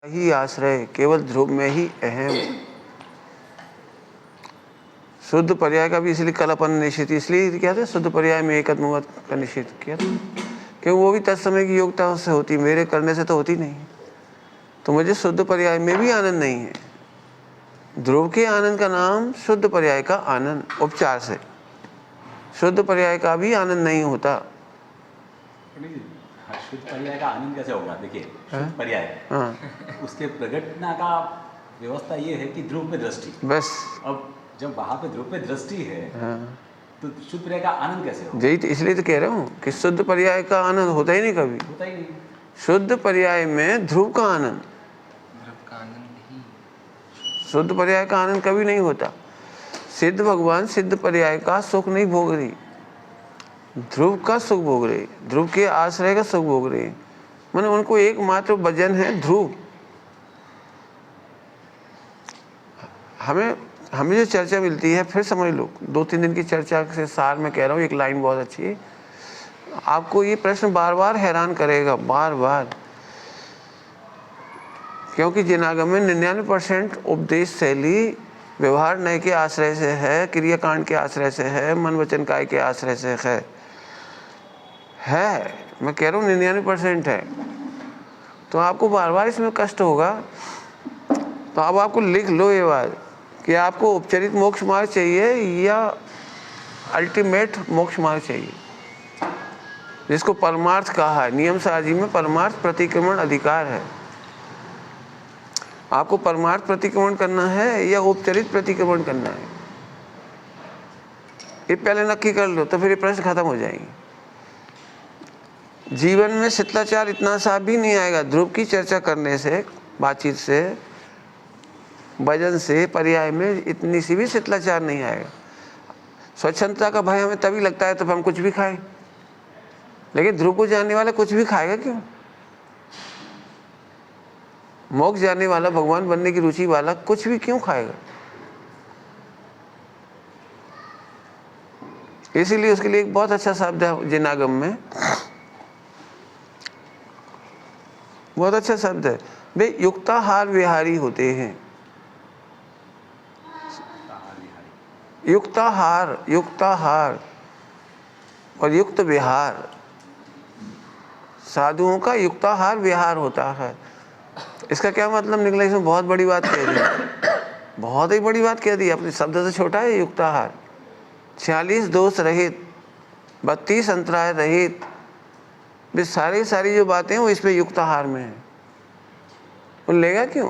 ही आश्रय केवल ध्रुव में ही अहम। शुद्ध पर्याय का भी इसलिए कलापन निश्चित इसलिए क्या था, शुद्ध पर्याय में एकत्वमत का निश्चित किया था क्योंकि वो भी तत्समय की योग्यता से होती, मेरे करने से तो होती नहीं। तो मुझे शुद्ध पर्याय में भी आनंद नहीं है। ध्रुव के आनंद का नाम शुद्ध पर्याय का आनंद, उपचार से शुद्ध पर्याय का भी आनंद नहीं होता। शुद्ध पर्याय का आनंद कैसे होगा? देखिए, शुद्ध पर्याय उसके प्रगटना का व्यवस्था ये है कि ध्रुव पे दृष्टि। बस अब जब वहां पे ध्रुव पे दृष्टि है तो शुद्ध पर्याय का आनंद कैसे होगा? यही तो इसलिए तो कह रहा हूँ कि शुद्ध पर्याय का आनंद होता ही नहीं, कभी होता ही नहीं। शुद्ध पर्याय में ध्रुव का आनंद, शुद्ध पर्याय का आनंद कभी नहीं होता। सिद्ध भगवान सिद्ध पर्याय का सुख नहीं भोग रही, ध्रुव का सुख भोग रहे, ध्रुव के आश्रय का सुख भोग रहे। माने उनको एकमात्र भजन है ध्रुव। हमें जो चर्चा मिलती है, फिर समझ लो 2-3 दिन की चर्चा से सार में कह रहा हूँ, एक लाइन बहुत अच्छी है। आपको ये प्रश्न बार बार हैरान करेगा, बार बार, क्योंकि जिनागम में 99% उपदेश शैली व्यवहार नय के आश्रय से है, क्रियाकांड के आश्रय से है, मन वचन काय के आश्रय से है। मैं कह रहा हूँ 99% है। तो आपको बार बार इसमें कष्ट होगा। तो अब आपको लिख लो ये बात कि आपको उपचरित मोक्ष मार्ग चाहिए या अल्टीमेट मोक्ष मार्ग चाहिए, जिसको परमार्थ कहा है। नियम साजी में परमार्थ प्रतिक्रमण अधिकार है। आपको परमार्थ प्रतिक्रमण करना है या उपचरित प्रतिक्रमण करना है, ये पहले नक्की कर लो, तो फिर ये प्रश्न खत्म हो जाएंगे। जीवन में शिष्टाचार इतना सा भी नहीं आएगा ध्रुव की चर्चा करने से, बातचीत से, भजन से, पर्याय में इतनी सी भी शिष्टाचार नहीं आएगा। स्वच्छंदता का भय हमें तभी लगता है तो हम कुछ भी खाएं, लेकिन ध्रुव को जानने वाला कुछ भी खाएगा क्यों? मोक्ष जाने वाला, भगवान बनने की रुचि वाला कुछ भी क्यों खाएगा? इसीलिए उसके लिए एक बहुत अच्छा शब्द है जिनागम में, बहुत अच्छा शब्द है, वे युक्ताहार विहारी होते हैं। युक्ताहार, युक्ताहार और युक्त विहार, साधुओं का युक्ताहार विहार होता है। इसका क्या मतलब निकला? इसमें बहुत बड़ी बात कह दी, बहुत ही बड़ी बात कह दी। अपने शब्द से छोटा है युक्ताहार। 46 दोष रहित, 32 अंतराय रहित, वे सारी जो बातें वो इस पे युक्ताहार में है। वो लेगा क्यों?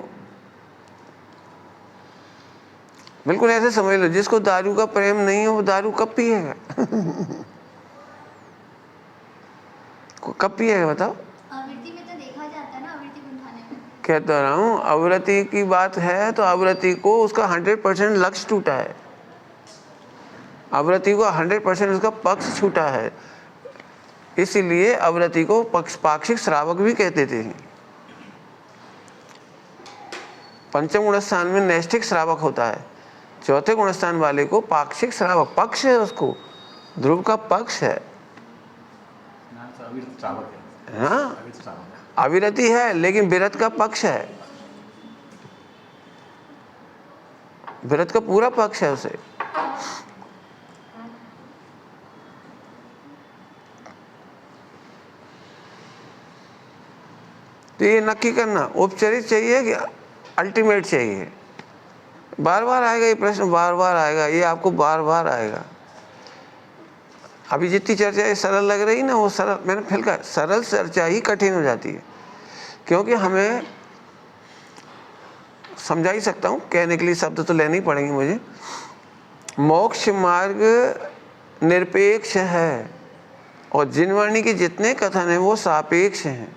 बिल्कुल ऐसे समझ लो, जिसको दारू का प्रेम नहीं है वो दारू कब पिएगा? कब पिएगा बताओ? आवृत्ति में तो देखा जाता है ना, आवृत्ति गुंठाने में। कहता रहा हूँ, आवृत्ति की बात है तो आवृत्ति को उसका 100% लक्ष्य टूटा है, आवृत्ति को 100% उसका पक्ष छूटा है। इसीलिए आवृत्ति को पाक्षिक श्रावक भी कहते थे। पंचम गुणस्थान में नैष्ठिक श्रावक होता है, चौथे गुणस्थान वाले को पाक्षिक श्रावक, पक्ष है उसको, ध्रुव का पक्ष है। हाँ, अविरति है लेकिन विरत का पक्ष है, विरत का पूरा पक्ष है उसे। तो ये नक्की करना, उपचरित चाहिए कि अल्टीमेट चाहिए। बार बार आएगा ये प्रश्न, बार बार आएगा ये, आपको बार बार आएगा। अभी जितनी चर्चा ये सरल लग रही ना, वो सरल, मैंने फिर कहा सरल चर्चा ही कठिन हो जाती है, क्योंकि हमें समझा ही सकता हूँ, कहने के लिए शब्द तो लेने ही पड़ेंगे मुझे। मोक्ष मार्ग निरपेक्ष है और जिनवाणी के जितने कथन हैं वो सापेक्ष हैं।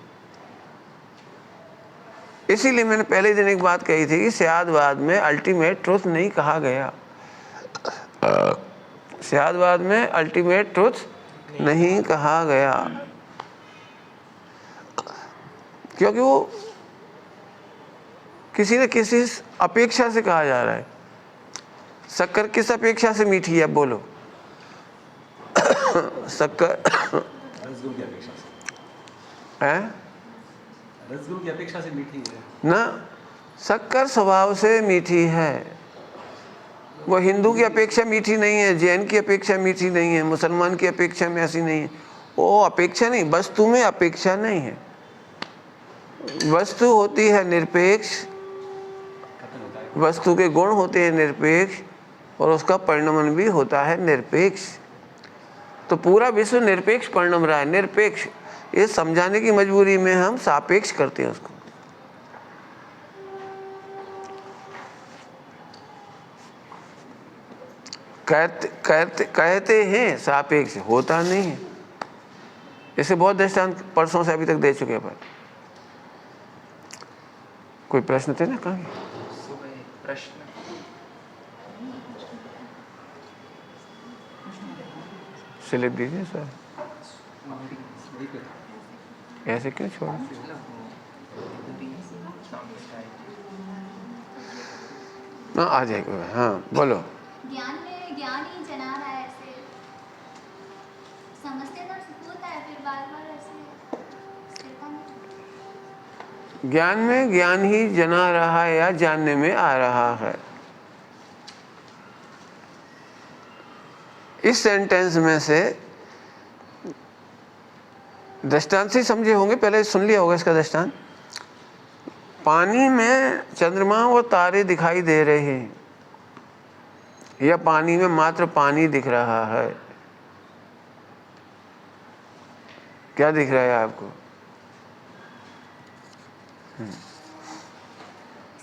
इसीलिए मैंने पहले दिन एक बात कही थी कि स्यादवाद में अल्टीमेट ट्रुथ नहीं कहा गया, स्यादवाद में अल्टीमेट ट्रुथ नहीं कहा गया, क्योंकि वो किसी न किसी अपेक्षा से कहा जा रहा है। शक्कर किस अपेक्षा से मीठी है? बोलो। शक्कर है, रसगुल्ले की अपेक्षा से मीठी है ना, शक्कर स्वभाव से मीठी है। वो हिंदू की अपेक्षा मीठी नहीं है, जैन की अपेक्षा मीठी नहीं है, मुसलमान की अपेक्षा में ऐसी नहीं है। वो अपेक्षा नहीं, वस्तु में अपेक्षा नहीं है। वस्तु होती है निरपेक्ष, खत्म होता है। वस्तु के गुण होते हैं निरपेक्ष, और उसका परिणमन भी होता है निरपेक्ष। तो पूरा विश्व निरपेक्ष परिणम रहा है। निरपेक्ष ये समझाने की मजबूरी में हम सापेक्ष करते हैं उसको। कहते हैं सापेक्ष, होता नहीं है। इसे बहुत दृष्टांत परसों से अभी तक दे चुके हैं। पर कोई प्रश्न थे ना? कहाँ प्रश्न स्लिप दीजिए सर। ऐसे क्यों छोड़ा? ना आ जाएगा। हाँ बोलो। ज्ञान में ज्ञान ही जना रहा है, ऐसे समझते तो होता है, फिर बार बार ऐसे स्थिरता नहीं। ज्ञान में ज्ञान ही जना रहा है या जानने में आ रहा है। इस सेंटेंस में से दृष्टांत से समझे होंगे, पहले सुन लिया होगा इसका दृष्टांत। पानी में चंद्रमा और तारे दिखाई दे रहे हैं, या पानी में मात्र पानी दिख रहा है? क्या दिख रहा है आपको?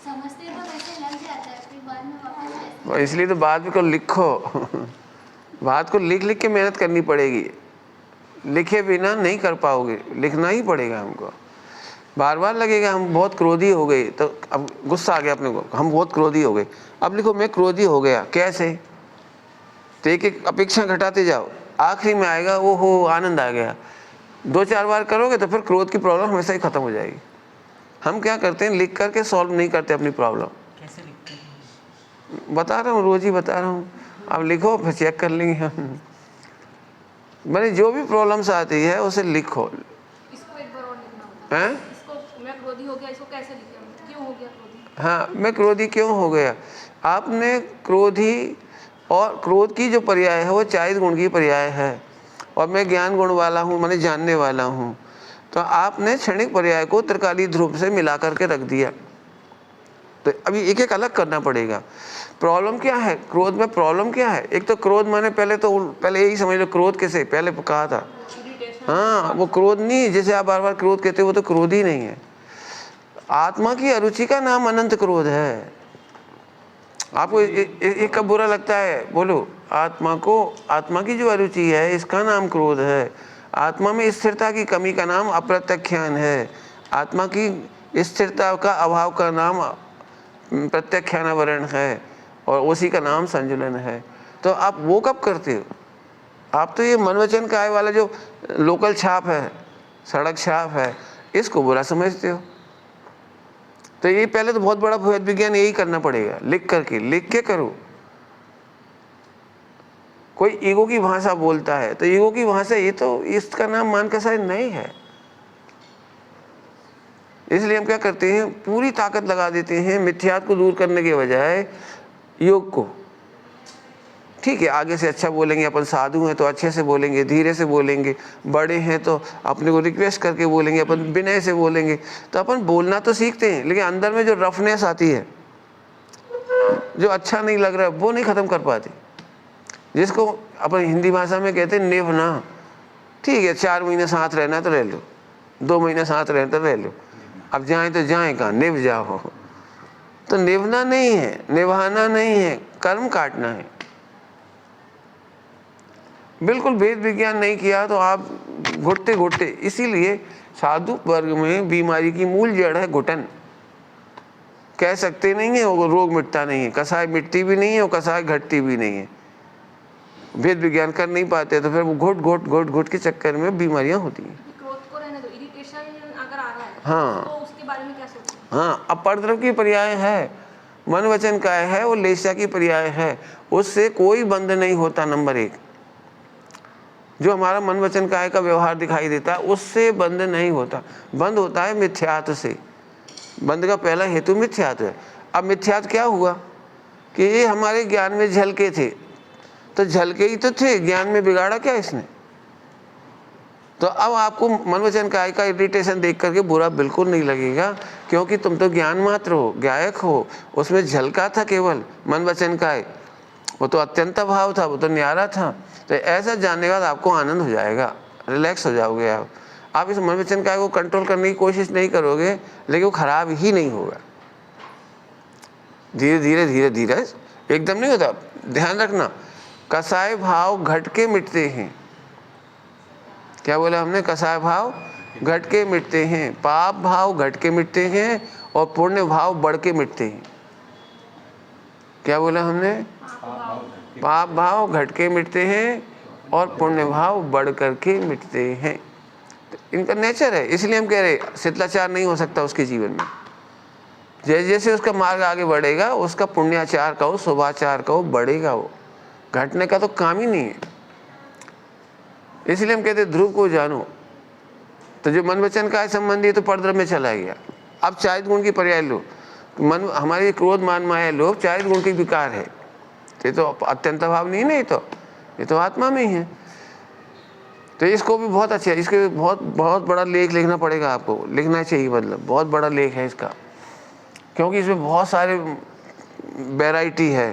समझते तो वैसे लग जाता है, फिर बाद में वापस ऐसे। इसलिए तो बात को लिखो। बात को लिख लिख के मेहनत करनी पड़ेगी। लिखे बिना नहीं कर पाओगे, लिखना ही पड़ेगा हमको। बार बार लगेगा हम बहुत क्रोधी हो गए, तो अब गुस्सा आ गया अपने को, हम बहुत क्रोधी हो गए, अब लिखो मैं क्रोधी हो गया। कैसे? तो एक एक अपेक्षा घटाते जाओ, आखिरी में आएगा वो हो आनंद आ गया। 2-4 बार करोगे तो फिर क्रोध की प्रॉब्लम हमेशा ही खत्म हो जाएगी। हम क्या करते हैं, लिख करके सॉल्व नहीं करते अपनी प्रॉब्लम। कैसे लिखते हैं? बता रहा हूँ, रोज ही बता रहा हूँ। अब लिखो, फिर चेक कर लेंगे हम। मैंने जो भी प्रॉब्लम्स आती है उसे लिखो। इसको एक बार और लिखना होता हैं? इसको मैं क्रोधी हो गया, इसको कैसे लिखें? क्यों हो गया क्रोधी? हाँ, मैं क्रोधी क्यों हो गया? आपने क्रोधी, और क्रोध की जो पर्याय है वो चारित गुण की पर्याय है, और मैं ज्ञान गुण वाला हूँ, मैंने जानने वाला हूँ। तो आपने क्षणिक पर्याय को त्रिकाली ध्रुव से मिला करके रख दिया। तो अभी एक एक अलग करना पड़ेगा। प्रॉब्लम क्या है क्रोध में? प्रॉब्लम क्या है? एक तो क्रोध माने पहले यही समझ लो, क्रोध कैसे पहले कहा था। हाँ, वो क्रोध नहीं, जैसे आप बार बार क्रोध कहते हो, वो तो क्रोध ही नहीं है। आत्मा की अरुचि का नाम अनंत क्रोध है। आपको एक कब बुरा लगता है? बोलो। आत्मा की जो अरुचि है इसका नाम क्रोध है। आत्मा में स्थिरता की कमी का नाम अप्रत्याख्यान है। आत्मा की स्थिरता का अभाव का नाम प्रत्याख्यानावरण है, और उसी का नाम संजुलन है। तो आप वो कब करते हो? आप तो ये मन वचन काय वाला जो लोकल छाप है, सड़क छाप है, इसको बुरा समझते हो। तो ये पहले तो बहुत बड़ा भेद विज्ञान यही करना पड़ेगा, लिख के करो। कोई ईगो की भाषा बोलता है, तो ईगो की भाषा ये तो इसका नाम मान का शायद नहीं है। इसलिए हम क्या करते हैं, पूरी ताकत लगा देते हैं मिथ्यात्व को दूर करने के बजाय योग को। ठीक है, आगे से अच्छा बोलेंगे, अपन साधु हैं तो अच्छे से बोलेंगे, धीरे से बोलेंगे, बड़े हैं तो अपने को रिक्वेस्ट करके बोलेंगे, अपन विनय से बोलेंगे। तो अपन बोलना तो सीखते हैं, लेकिन अंदर में जो रफनेस आती है, जो अच्छा नहीं लग रहा है, वो नहीं खत्म कर पाती। जिसको अपन हिंदी भाषा में कहते हैं निभना। ठीक है, 4 महीने साथ रहना तो रह लो, 2 महीने साथ रहना तो रह लो, अब जाएं तो जाएं कहाँ, निभ जाओ। तो निभना नहीं है, निभाना नहीं है, कर्म काटना है। बिल्कुल भेद विज्ञान नहीं किया तो आप घुटते घुटते। इसीलिए साधु वर्ग में बीमारी की मूल जड़ है घुटन। कह सकते नहीं है वो रोग मिटता नहीं है, कसाय मिटती भी नहीं है और कसाय घटती भी नहीं है। भेद विज्ञान कर नहीं पाते तो फिर वो घुट के चक्कर में बीमारियां होती हैं। क्रोध को रहने दो, इरिटेशन अगर आ रहा है हाँ, तो उसके बारे में क्या सोचें? हाँ, अब परद्रव की पर्याय है, मन वचन का है, वो लेशा की पर्याय है। उससे कोई बंध नहीं होता। नंबर 1, जो हमारा मन वचन काया का व्यवहार दिखाई देता है उससे बंध नहीं होता, बंध होता है मिथ्यात्व से। बंध का पहला हेतु मिथ्यात्व है। अब मिथ्यात्व क्या हुआ कि ये हमारे ज्ञान में झलके थे, तो झलके ही तो थे, ज्ञान में बिगाड़ा क्या इसने? तो अब आपको मन वचन काया का इरिटेशन देख करके बुरा बिल्कुल नहीं लगेगा, क्योंकि तुम तो ज्ञान मात्र हो, गायक हो, उसमें झलका था केवल मन वचन काय, वो तो अत्यंत भाव था, वो तो न्यारा था। तो ऐसा जानने के बाद आपको आनंद हो जाएगा, रिलैक्स हो जाओगे आप इस मन वचन काय को कंट्रोल करने की कोशिश नहीं करोगे, लेकिन वो खराब ही नहीं होगा। धीरे धीरे धीरे धीरे, एकदम नहीं होता। ध्यान रखना, कसाय भाव घट के मिटते हैं। क्या बोला हमने? कसाय भाव घट के मिटते हैं, पाप भाव घट के मिटते हैं और पुण्य भाव बढ़ के मिटते हैं। क्या बोला हमने? पाप भाव घट के मिटते हैं और पुण्य भाव बढ़ करके मिटते हैं। तो इनका नेचर है, इसलिए हम कह रहे शिथिलाचार नहीं हो सकता उसके जीवन में। जैसे जैसे उसका मार्ग आगे बढ़ेगा, उसका पुण्याचार का हो, शुभाचार का हो, बढ़ेगा। वो घटने का तो काम ही नहीं है। इसलिए हम कहते ध्रुव को जानो। तो जो मन वचन का संबंधी है तो परद्रव्य में चला गया। अब 40 गुण की पर्याय लो, मन हमारी क्रोध मान माया लोभ 40 गुण की विकार है। ये तो अत्यंत भाव नहीं है, ये तो आत्मा में ही है। तो इसको भी बहुत अच्छा है, इसके बहुत बहुत बड़ा लेख लिखना पड़ेगा आपको, लिखना चाहिए, मतलब बहुत बड़ा लेख है इसका, क्योंकि इसमें बहुत सारे वैरायटी है।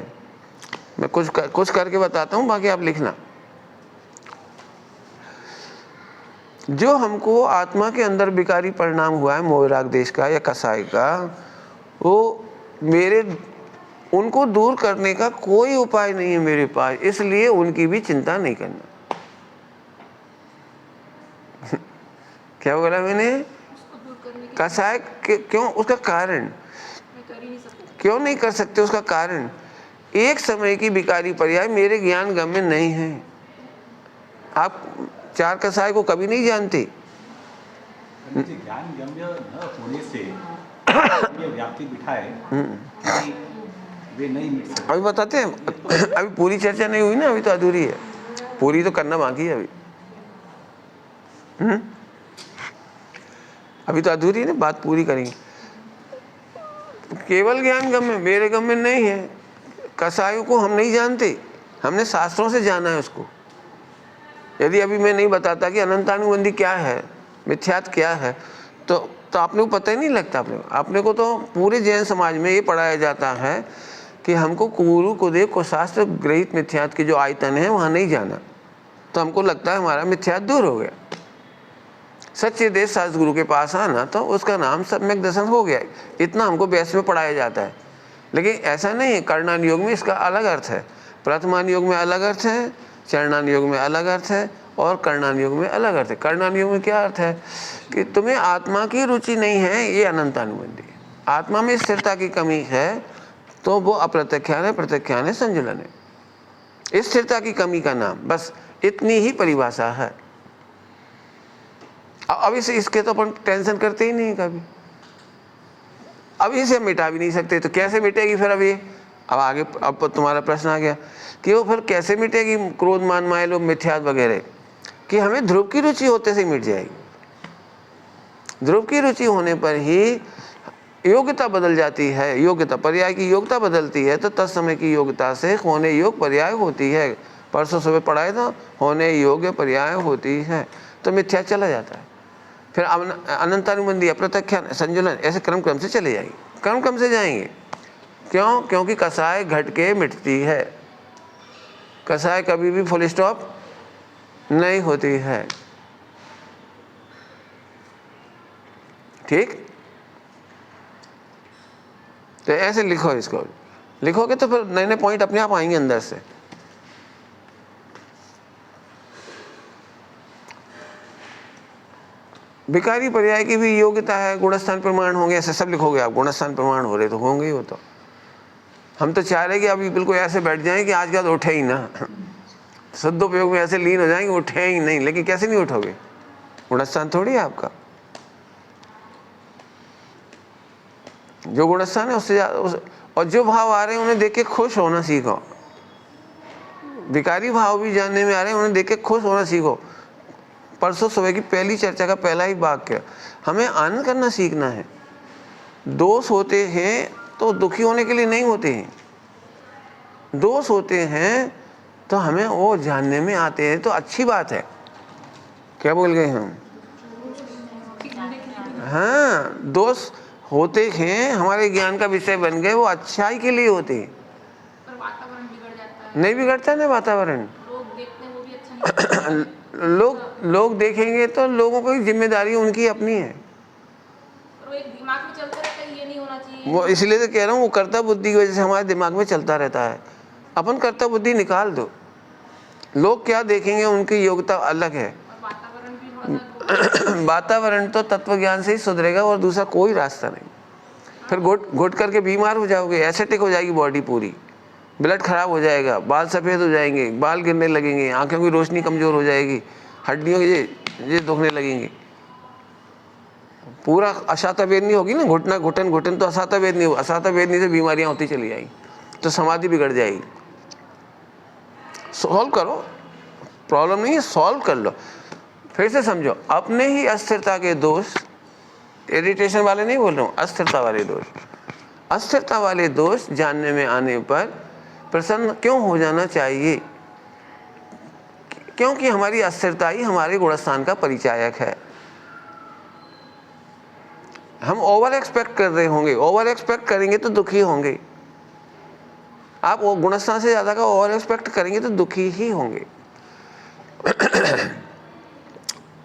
मैं कुछ करके बताता हूँ, बाकी आप लिखना। जो हमको आत्मा के अंदर विकारी परिणाम हुआ है मोह राग देश का या कसाय का, वो उनको दूर करने का कोई उपाय नहीं है मेरे पास, इसलिए उनकी भी चिंता नहीं करना। क्या बोला मैंने? उसको दूर करने की कसाय क्यों? उसका कारण मैं कर ही नहीं सकती। क्यों नहीं कर सकते? उसका कारण, एक समय की विकारी पर्याय मेरे ज्ञान गम्य नहीं है। आप 4 कसाय को कभी नहीं जानते। ज्ञान गम्य न होने से ये व्याप्ति बिठाए कि वे नहीं मिट सकते। अभी बताते हैं, अभी पूरी चर्चा नहीं हुई ना, अभी तो अधूरी है, पूरी तो करना बाकी है अभी। अभी तो अधूरी है ना, बात पूरी करेंगे। केवल ज्ञान गम्य, मेरे गम्य नहीं है। कसायों को हम नहीं जानते, हमने शास्त्रों से जाना है उसको। यदि अभी मैं नहीं बताता कि अनंतानुबंधी क्या है, मिथ्यात्व क्या है, तो आपने को पता ही नहीं लगता। आपने को तो पूरे जैन समाज में ये पढ़ाया जाता है कि हमको गुरु कुदेव को शास्त्र ग्रहित मिथ्यात्व की जो आयतन है वहाँ नहीं जाना, तो हमको लगता है हमारा मिथ्यात्व दूर हो गया। सच्चे देश शास्त्र गुरु के पास आना तो उसका नाम सम्यक दर्शन हो गया, इतना हमको व्यास में पढ़ाया जाता है। लेकिन ऐसा नहीं है। कर्णान योग में इसका अलग अर्थ है, प्रथमान योग में अलग अर्थ है, चरणान योग में अलग अर्थ है और कर्णान योग में अलग अर्थ है। कर्णान योग में क्या अर्थ है कि तुम्हें आत्मा की रुचि नहीं है, ये अनंतानुबंधी है। आत्मा में स्थिरता की कमी है तो वो अप्रत्याख्यान है, प्रत्याख्यान है, संजुलन है। स्थिरता की कमी का नाम, बस इतनी ही परिभाषा है। अब इसके तो अपन टेंशन करते ही नहीं कभी। अब इसे मिटा भी नहीं सकते, तो कैसे मिटेगी फिर? अब आगे अब तुम्हारा प्रश्न आ गया कि वो फिर कैसे मिटेगी क्रोध मान माया लोभ मिथ्यात्व वगैरह, कि हमें ध्रुव की रुचि होते से मिट जाएगी। ध्रुव की रुचि होने पर ही योग्यता बदल जाती है, योग्यता पर्याय की योग्यता बदलती है, तो तत्समय की योग्यता से होने योग पर्याय होती है। परसों सुबह पढ़ाए था, होने योग्य पर्याय होती है, तो मिथ्या चला जाता है। फिर अनंतानुबंधी, अप्रत्याख्यान, संजुलन, ऐसे क्रम से चले जाएंगे, क्रम से जाएंगे। क्यों? क्योंकि कसाय घट के मिटती है। कसाय कभी भी फुल स्टॉप नहीं होती है। ठीक? तो ऐसे लिखो, इसको लिखोगे तो फिर नए नए पॉइंट अपने आप आएंगे अंदर से। विकारी पर्याय की भी योग्यता है, गुणस्थान प्रमाण होंगे, ऐसे सब लिखोगे आप। गुणस्थान प्रमाण हो रहे तो होंगे ही। वो तो हम तो चाह रहे कि अभी बिल्कुल ऐसे बैठ जाएं कि आज का तो उठे ही ना, शुद्धोपयोग में ऐसे लीन हो जाएंगे, उठे ही नहीं। लेकिन कैसे नहीं उठोगे? गुणस्थान थोड़ी है आपका। जो गुणस्थान है उससे और जो भाव आ रहे हैं उन्हें देख के खुश होना सीखो। विकारी भाव भी जानने में आ रहे हैं, उन्हें देख के खुश होना सीखो। परसों सुबह की पहली चर्चा का पहला ही वाक्य, हमें आनंद करना सीखना है। दोष होते हैं तो दुखी होने के लिए नहीं होते हैं, दोष होते हैं तो हमें वो जानने में आते हैं, तो अच्छी बात है। क्या बोल गए हम? हाँ, दोष होते हैं, हमारे ज्ञान का विषय बन गए, वो अच्छाई के लिए होते हैं। पर वातावरण बिगड़ जाता है, नहीं बिगड़ता ना वातावरण। लोग देखते हैं वो भी अच्छा नहीं लोग देखेंगे तो लोगों की जिम्मेदारी उनकी अपनी है। पर वो एक दिमाग में चलता रहता है, ये नहीं होना चाहिए। वो इसलिए तो कह रहा हूँ, वो कर्ता बुद्धि की वजह से हमारे दिमाग में चलता रहता है। अपन कर्ता बुद्धि निकाल दो, लोग क्या देखेंगे उनकी योग्यता अलग है। और वातावरण भी थोड़ा सा वातावरण तो तत्व ज्ञान से ही सुधरेगा और दूसरा कोई रास्ता नहीं। फिर घुट करके बीमार हो जाओगे, एसिडिक हो जाएगी बॉडी पूरी, ब्लड खराब हो जाएगा, बाल सफ़ेद हो जाएंगे, बाल गिरने लगेंगे, आंखों की रोशनी कमज़ोर हो जाएगी, हड्डियों ये दुखने लगेंगी। पूरा अशाता वेदनी होगी ना, घुटना घुटन तो अशाता वेदनी हो, अशाता वेदनी से बीमारियां होती चली जाएंगी, तो समाधि बिगड़ जाएगी। सॉल्व करो, प्रॉब्लम नहीं है, सॉल्व कर लो। फिर से समझो, अपने ही अस्थिरता के दोष, इरिटेशन वाले नहीं बोल रहा हूँ, अस्थिरता वाले दोष, अस्थिरता वाले दोष जानने में आने पर प्रसन्न क्यों हो जाना चाहिए? क्योंकि हमारी अस्थिरता ही हमारे गुणस्थान का परिचायक है। हम ओवर एक्सपेक्ट कर रहे होंगे, ओवर एक्सपेक्ट करेंगे तो दुखी होंगे। आप वो गुणस्थान से ज्यादा का ओवर एक्सपेक्ट करेंगे तो दुखी ही होंगे।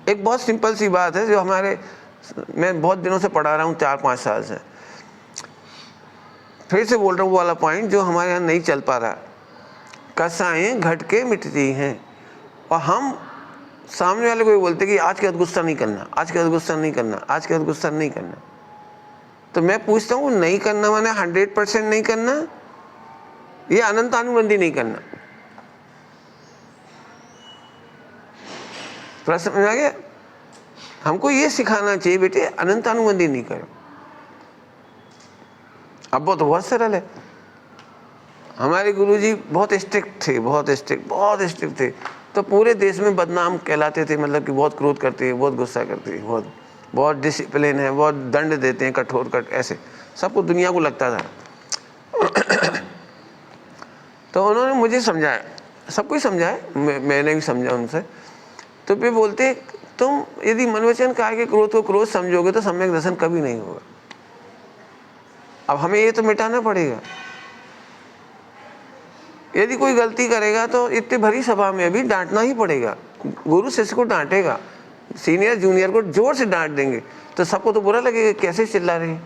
एक बहुत सिंपल सी बात है जो मैं बहुत दिनों से पढ़ा रहा हूँ, 4-5 साल से, फिर से बोल रहा हूँ वो वाला पॉइंट जो हमारे यहाँ नहीं चल पा रहा। कसाएं घट के मिटती हैं, और हम सामने वाले को ये बोलते कि आज के बाद गुस्सा नहीं करना, आज के बाद गुस्सा नहीं करना, आज के बाद गुस्सा नहीं करना। तो मैं पूछता हूँ, नहीं करना माने 100% नहीं करना, ये अनंतानुबंधी नहीं करना? प्रश्न समझ आ गया? हमको ये सिखाना चाहिए बेटे, अनंतानुबंधी नहीं करो। अब वो तो बहुत सरल है। हमारे गुरुजी बहुत स्ट्रिक्ट थे, बहुत स्ट्रिक्ट थे, तो पूरे देश में बदनाम कहलाते थे, मतलब कि बहुत क्रोध करते हैं, बहुत गुस्सा करते हैं, बहुत डिसिप्लिन है, बहुत दंड देते हैं, कठोर ऐसे सबको दुनिया को लगता था। तो उन्होंने मुझे समझाया, सबको ही समझाया, मैंने भी समझा उनसे। तो वे बोलते, तुम यदि मन वचन काया के क्रोध को क्रोध समझोगे तो सम्यक दर्शन कभी नहीं होगा। अब हमें ये तो मिटाना पड़ेगा। यदि कोई गलती करेगा तो इतनी भरी सभा में भी डांटना ही पड़ेगा। गुरु शिष्य को डांटेगा, सीनियर जूनियर को जोर से डांट देंगे तो सबको तो बुरा लगेगा, कैसे चिल्ला रहे हैं।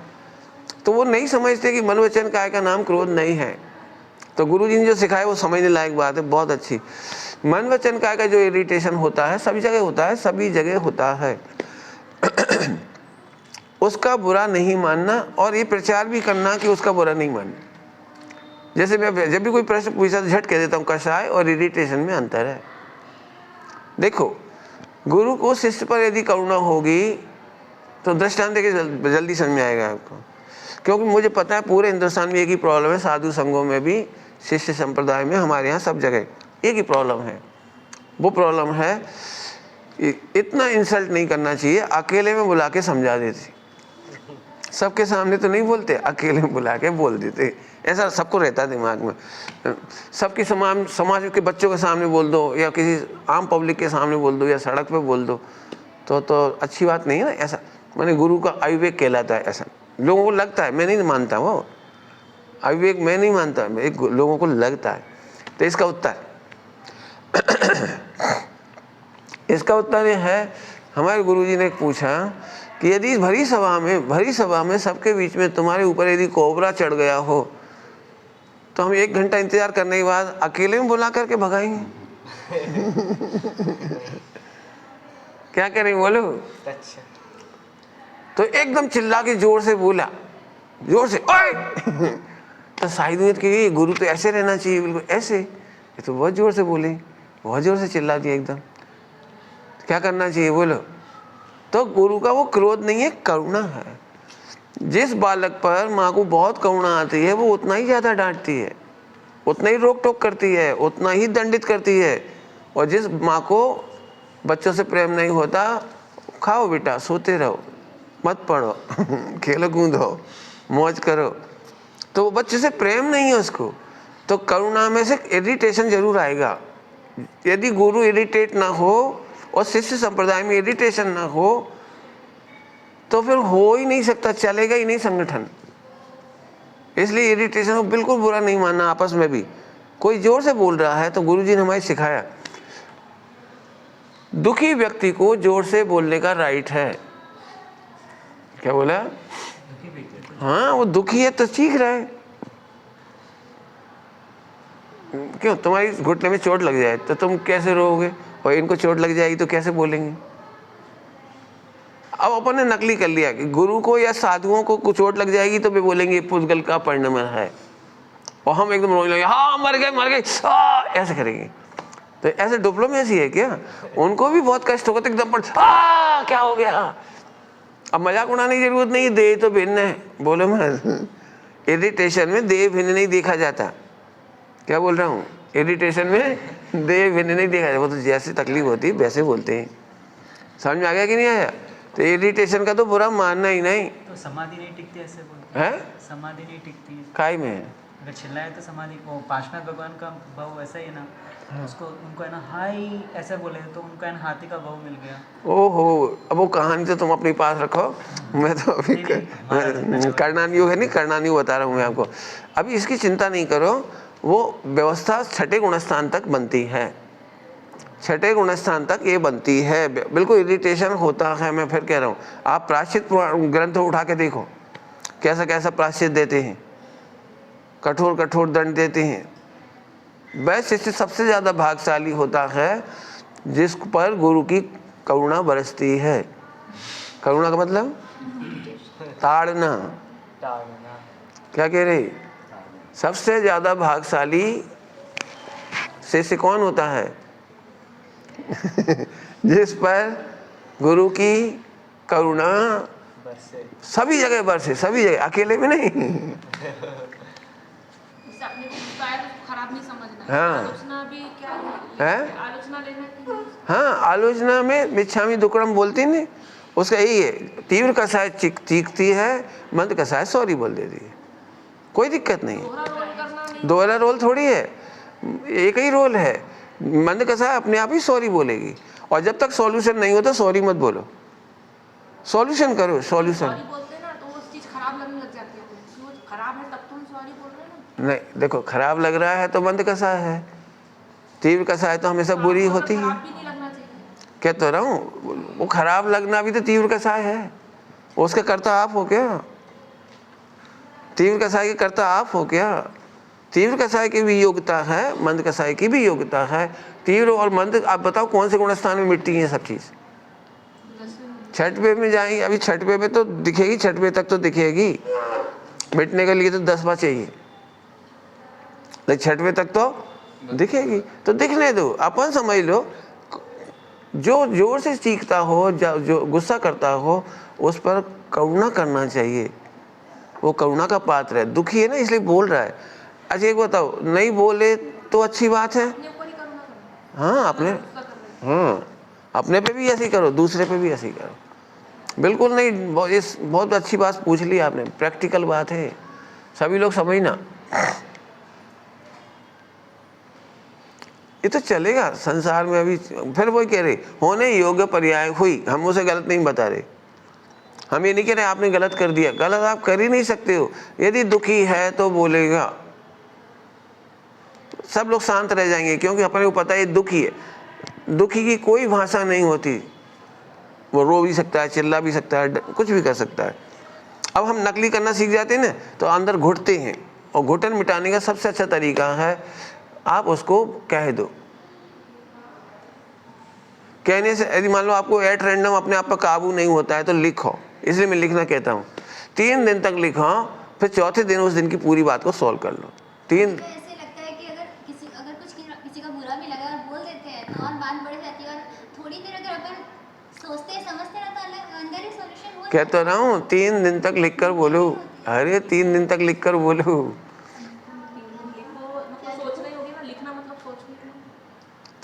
तो वो नहीं समझते कि मन वचन काया का नाम क्रोध नहीं है। तो गुरु जी ने जो सिखाया वो समझने लायक बात है, बहुत अच्छी। मन वचन काया का जो इरिटेशन होता है सभी जगह होता है, सभी जगह होता है। उसका बुरा नहीं मानना और ये प्रचार भी करना कि उसका बुरा नहीं मानना। जैसे मैं जब भी कोई प्रश्न पूछा तो झट कह देता हूँ, कषाय और इरिटेशन में अंतर है। देखो, गुरु को शिष्य पर यदि करुणा होगी तो दृष्टांत देके जल्दी समझ में आएगा आपको। क्योंकि मुझे पता है पूरे हिंदुस्तान में एक ही प्रॉब्लम है, साधु संघों में भी, शिष्य संप्रदाय में, हमारे यहाँ सब जगह एक ही प्रॉब्लम है। वो प्रॉब्लम है, इतना इंसल्ट नहीं करना चाहिए, अकेले में बुला के समझा देते। सबके सामने तो नहीं बोलते, अकेले में बुला के बोल देते। ऐसा सबको रहता है दिमाग में। सबके समाज के बच्चों के सामने बोल दो, या किसी आम पब्लिक के सामने बोल दो, या सड़क पे बोल दो, तो अच्छी बात नहीं है ना। ऐसा मैंने गुरु का अविवेक कहलाता है, ऐसा लोगों को लगता है। मैं नहीं मानता वो अविवेक, मैं नहीं मानता, एक लोगों को लगता है। तो इसका उत्तर यह है, हमारे गुरुजी ने पूछा कि यदि भरी सभा में सबके बीच में तुम्हारे ऊपर यदि कोबरा चढ़ गया हो तो हम 1 घंटा इंतजार करने के बाद अकेले में बुला करके भगाएंगे। क्या करें बोलो? अच्छा, तो एकदम चिल्ला के जोर से बोला, जोर से, ओए! तो साहिदुनियत की गुरु तो ऐसे रहना चाहिए, बिल्कुल ऐसे। ये तो बहुत जोर से बोले, बहुत जोर से चिल्ला दिया एकदम। क्या करना चाहिए बोलो? तो गुरु का वो क्रोध नहीं है, करुणा है। जिस बालक पर माँ को बहुत करुणा आती है वो उतना ही ज्यादा डांटती है। उतना ही रोक टोक करती है, उतना ही दंडित करती है। और जिस माँ को बच्चों से प्रेम नहीं होता, खाओ बेटा, सोते रहो, मत पढ़ो खेलो कूदो, मौज करो, तो वो बच्चे से प्रेम नहीं है उसको, तो करुणा में से इरिटेशन जरूर आएगा। यदि गुरु इरिटेट ना हो और शिष्य संप्रदाय में इरिटेशन ना हो तो फिर हो ही नहीं सकता, चलेगा ही नहीं संगठन। इसलिए इरिटेशन को बिल्कुल बुरा नहीं मानना। आपस में भी कोई जोर से बोल रहा है तो गुरुजी ने हमें सिखाया, दुखी व्यक्ति को जोर से बोलने का राइट है। क्या बोला? हाँ, वो दुखी है तो चीख रहा है। क्यों? तुम्हारी घुटने में चोट लग जाए तो तुम कैसे रोओगे, और इनको चोट लग जाएगी तो कैसे बोलेंगे? अब अपन ने नकली कर लिया कि गुरु को या साधुओं को चोट लग जाएगी तो वे बोलेंगे पुद्गल का परिणाम है, और हम एकदम रोने लगे, हाँ मर गए ऐसे करेंगे। तो ऐसे डिप्लोमेसी है क्या? उनको भी बहुत कष्ट होगा तो एकदम पर क्या हो गया। अब मजाक उड़ाने की जरूरत नहीं, देह तो भिन्न है, बोलो मत। इरिटेशन में देह भिन्न नहीं देखा जाता। क्या बोल रहा हूँ? इरिटेशन में देह भिन्न नहीं देखा जाता, वो तो जैसे तकलीफ होती है वैसे बोलते हैं। समझ में आ गया कि नहीं आया? तो इरिटेशन का तो बुरा मानना ही नहीं। तो समाधि नहीं टिकती ऐसे बोलते है? समाधि नहीं टिकती काय में? अगर चिल्लाए तो समाधि, वो पार्श्वनाथ भगवान का भाव ऐसा ही है ना। उसको उनको है ना हाई ऐसे बोले तो उनको है ना हाथी का भाव मिल गया। ओहो, अब वो कहानी तो तुम अपने पास रखो, मैं तो अभी कर्णानियोग है नहीं, कर्णानियोग बता रहा हूँ मैं आपको। अभी इसकी चिंता नहीं करो, वो व्यवस्था छठे गुणस्थान तक बनती है, छठे गुणस्थान तक ये बनती है। बिल्कुल इरिटेशन होता है। मैं फिर कह रहा हूँ, आप प्रायश्चित ग्रंथ उठा के देखो कैसा कैसा प्रायश्चित देते हैं, कठोर कठोर दंड देते हैं। वैसे शिष्य सबसे ज़्यादा भाग्यशाली होता है जिस पर गुरु की करुणा बरसती है। करुणा का मतलब ताड़ना। क्या कह रहे? सबसे ज़्यादा भाग्यशाली शिष्य कौन होता है? जिस पर गुरु की करुणा सभी जगह बरसे, सभी जगह, अकेले में नहीं। खराब नहीं समझना। हाँ। आलोचना भी क्या है? आलोचना लेना। हाँ, आलोचना में मिच्छामी दुक्कड़म बोलती नहीं, उसका यही है, तीव्र कसाय चीखती है, मंद कसाय सॉरी बोल देती है, कोई दिक्कत नहीं। दोहरा रोल थोड़ी है, एक ही रोल है। मंद कसाय अपने आप ही सॉरी बोलेगी, और जब तक सॉल्यूशन नहीं होता सॉरी मत बोलो, सॉल्यूशन करो, सॉल्यूशन। बोलते ना तो वो चीज खराब लगने लग जाती है। खराब है तब तुम सॉरी बोल रहे हो ना। नहीं, देखो खराब लग रहा है तो मंद कसाय है, तीव्र कसाय तो हमेशा बुरी होती है। कह तो रहा हूँ, वो खराब लगना भी तो तीव्र कसाय है, उसका कर्ता आप हो क्या? तीव्र कसाय के कर्ता आप हो क्या? तीव्र कसाय की भी योग्यता है, मंद कसाय की भी योग्यता है। तीव्र और मंद, आप बताओ कौन से गुणस्थान में मिटती है सब चीज? छठवें में जाएंगे, अभी छठवें में तो दिखेगी, छठवें तक तो दिखेगी, मिटने के लिए तो 10 बार चाहिए, लेकिन छठवें तक तो दिखेगी। तो दिखने दो, अपन समझ लो, जो जोर से चीखता हो, जो गुस्सा करता हो, उस पर करुणा करना चाहिए, वो करुणा का पात्र है। दुखी है ना इसलिए बोल रहा है। अच्छा एक बताओ, नहीं बोले तो अच्छी बात है। हाँ, अपने पे भी ऐसे ही करो, दूसरे पे भी ऐसे ही करो, बिल्कुल नहीं। बहुत अच्छी बात पूछ ली आपने, प्रैक्टिकल बात है, सभी लोग समझना। ये तो चलेगा संसार में। अभी फिर वही कह रहे, होने योग्य पर्याय हुई, हम उसे गलत नहीं बता रहे, हम ये नहीं कह रहे आपने गलत कर दिया, गलत आप कर ही नहीं सकते हो। यदि दुखी है तो बोलेगा, सब लोग शांत रह जाएंगे, क्योंकि अपने को पता है दुखी है। दुखी की कोई भाषा नहीं होती, वो रो भी सकता है, चिल्ला भी सकता है, कुछ भी कर सकता है। अब हम नकली करना सीख जाते हैं ना, तो अंदर घुटते हैं, और घुटन मिटाने का सबसे अच्छा तरीका है आप उसको कह दो। कहने से, यदि मान लो आपको एट रैंडम अपने आप पर काबू नहीं होता है तो लिखो, इसलिए मैं लिखना कहता हूँ। 3 दिन तक लिखो, फिर चौथे दिन उस दिन की पूरी बात को सॉल्व कर लो। 3 ऐसे लगता है कि अगर किसी का बुरा भी लगा और बोल देते हैं तो और बात बढ़ जाती है, और थोड़ी देर अगर अपन सोचते समझते ना तो अंदर ही सॉल्यूशन हो। कहता रहा हूँ 3 दिन तक लिख कर बोलो, अरे 3 दिन तक लिख कर बोलो।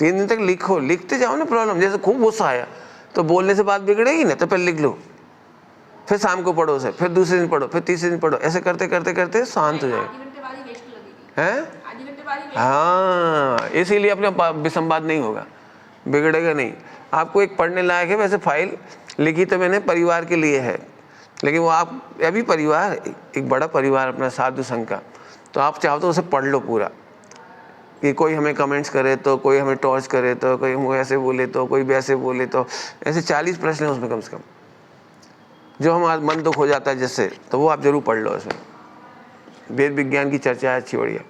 3 दिन तक लिखो, लिखते जाओ ना प्रॉब्लम। जैसे खूब गुस्सा आया तो बोलने से बात बिगड़ेगी ना, तो पहले लिख लो, फिर शाम को पढ़ो उसे, फिर दूसरे दिन पढ़ो, फिर तीसरे दिन पढ़ो, ऐसे करते करते करते शांत हो जाए। आधे घंटे बाद ही वेस्ट लगेगी, हैं? आधे घंटे बाद ही वेस्ट। हाँ, इसीलिए अपना विसंवाद नहीं होगा, बिगड़ेगा नहीं। आपको एक पढ़ने लायक है। वैसे फाइल लिखी तो मैंने परिवार के लिए है, लेकिन वो आप अभी परिवार एक बड़ा परिवार अपना साधु संघ का, तो आप चाहो तो उसे पढ़ लो पूरा, कि कोई हमें कमेंट्स करे तो, कोई हमें टॉर्च करे तो, कोई हम ऐसे बोले तो, कोई वैसे बोले तो, ऐसे 40 प्रश्न हैं उसमें कम से कम, जो हमारा मन दुख हो जाता है जिससे, तो वो आप जरूर पढ़ लो। उसमें वेद विज्ञान की चर्चा है अच्छी बढ़िया।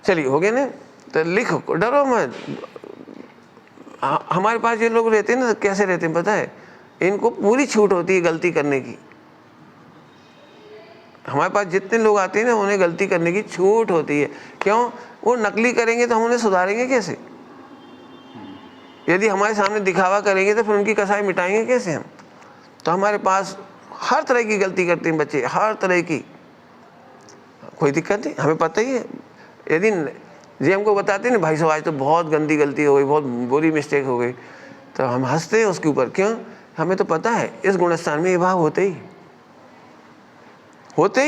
चलिए हो गया ना, तो लिखो, डरो मत। हमारे पास ये लोग रहते हैं ना, कैसे रहते हैं पता है, इनको पूरी छूट होती है गलती करने की। हमारे पास जितने लोग आते हैं ना, उन्हें गलती करने की छूट होती है। क्यों? वो नकली करेंगे तो हम उन्हें सुधारेंगे कैसे? यदि हमारे सामने दिखावा करेंगे तो फिर उनकी कसाई मिटाएंगे कैसे हम? तो हमारे पास हर तरह की गलती करते हैं बच्चे, हर तरह की, कोई दिक्कत नहीं, हमें पता ही है। यदि जी हमको बताते हैं ना, भाई साहब आज तो बहुत गंदी गलती हो गई, बहुत बुरी मिस्टेक हो गई, तो हम हंसते हैं उसके ऊपर। क्यों? हमें तो पता है इस गुणस्थान में ये भाव होते ही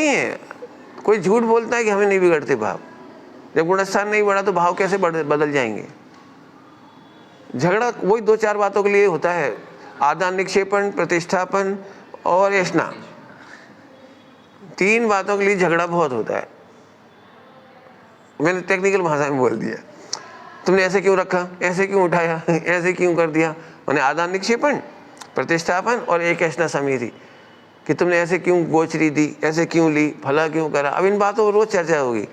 हैं। कोई झूठ बोलता है कि हमें नहीं बिगड़ते भाव। जब गुणस्थान नहीं बढ़ा तो भाव कैसे बदल जाएंगे? झगड़ा वही 2-4 बातों के लिए होता है, आदान निक्षेपण, प्रतिष्ठापन और ऐष्णा। 3 बातों के लिए झगड़ा बहुत होता है। मैंने टेक्निकल भाषा में बोल दिया, तुमने ऐसे क्यों रखा, ऐसे क्यों उठाया, ऐसे क्यों कर दिया। मैंने आदान निक्षेपण, प्रतिष्ठापन और एक ऐष्णा समिति, कि तुमने ऐसे क्यों गोचरी दी, ऐसे क्यों ली, भला क्यों करा। अब इन बातों पर रोज चर्चा होगी,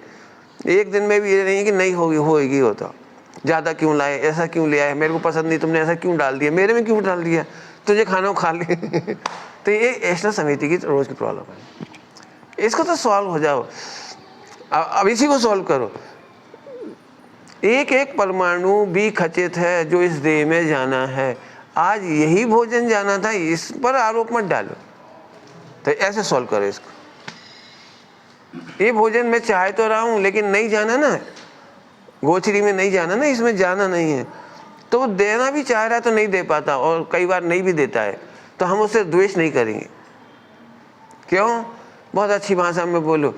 एक दिन में भी ये नहीं कि नहीं होगी होता। ज़्यादा क्यों लाए, ऐसा क्यों ले आए, मेरे को पसंद नहीं, तुमने ऐसा क्यों डाल दिया, मेरे में क्यों डाल दिया, तुझे खाना हो खा ले। तो ये ऐष्णा समिति की रोज की प्रॉब्लम है। इसको तो सॉल्व हो जाओ, अब इसी को सॉल्व करो। एक एक परमाणु भी खचित है जो इस देह में जाना है। आज यही भोजन जाना था, इस पर आरोप मत डालो। तो ऐसे सॉल्व करो इसको। ये भोजन मैं चाह तो रहा हूं, लेकिन नहीं जाना ना, गोचरी में नहीं जाना ना, इसमें जाना नहीं है, तो वो देना भी चाह रहा है तो नहीं दे पाता, और कई बार नहीं भी देता है, तो हम उससे द्वेष नहीं करेंगे। क्यों? बहुत अच्छी भाषा में बोलो,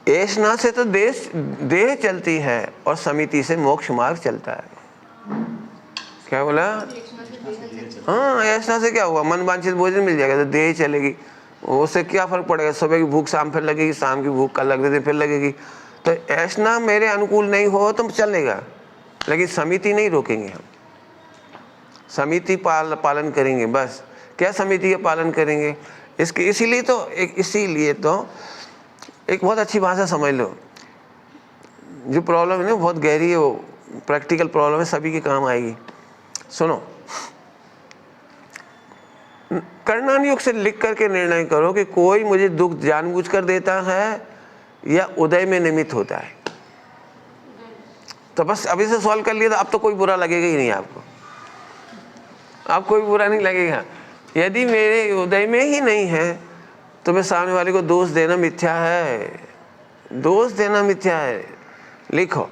ऐष्णा से तो देह चलती है और समिति से मोक्ष मार्ग चलता है। क्या बोला? हाँ, ऐष्णा से क्या हुआ, मन वांछित भोजन मिल जाएगा तो देह चलेगी, उससे क्या फर्क पड़ेगा। सुबह की भूख शाम फिर लगेगी, शाम की भूख कल लगते दिन फिर लगेगी। तो ऐष्णा मेरे अनुकूल नहीं हो तो चलेगा, लेकिन समिति नहीं रोकेंगे हम, समिति पालन करेंगे बस। क्या समिति का पालन करेंगे? इसीलिए तो एक बहुत अच्छी भाषा समझ लो। जो प्रॉब्लम है ना बहुत गहरी है, वो प्रैक्टिकल प्रॉब्लम है, सभी के काम आएगी। सुनो, कर्णन योग से लिख करके निर्णय करो कि कोई मुझे दुख जानबूझकर देता है या उदय में निमित्त होता है। तो बस अभी से सॉल्व कर लिया तो अब तो कोई बुरा लगेगा ही नहीं आपको, अब कोई बुरा नहीं लगेगा। यदि मेरे उदय में ही नहीं है तो मैं सामने वाले को दोष देना मिथ्या है, दोष देना मिथ्या है। लिखो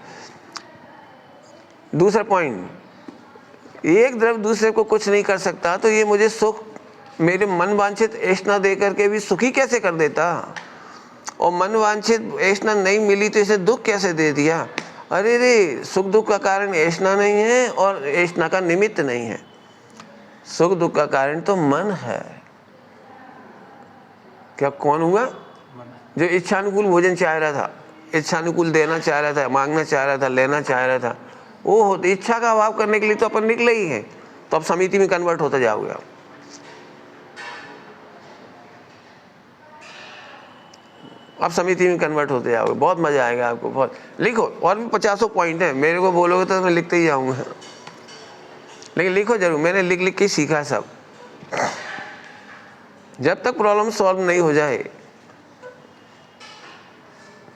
दूसरा पॉइंट, एक द्रव्य दूसरे को कुछ नहीं कर सकता, तो ये मुझे सुख मेरे मन वांछित ऐष्णा दे करके भी सुखी कैसे कर देता, और मन वांछित ऐष्णा नहीं मिली तो इसे दुख कैसे दे दिया। अरे रे, सुख दुख का कारण ऐष्णा नहीं है और ऐष्णा का निमित्त नहीं है। सुख दुख का कारण तो मन है। क्या कौन हुआ? जो इच्छानुकूल भोजन चाह रहा था, इच्छानुकूल देना चाह रहा था, मांगना चाह रहा था, लेना चाह रहा था, वो होता। इच्छा का अभाव करने के लिए तो अपन निकले ही हैं, तो अब समिति में कन्वर्ट होता जाओगे आप। अब समिति में कन्वर्ट होते जाओगे, बहुत मजा आएगा आपको। बहुत लिखो, और भी 50 पॉइंट है, मेरे को बोलोगे तो मैं लिखते ही जाऊंगा, लेकिन लिखो जरूर। मैंने लिख लिख के सीखा सब। जब तक प्रॉब्लम सॉल्व नहीं हो जाए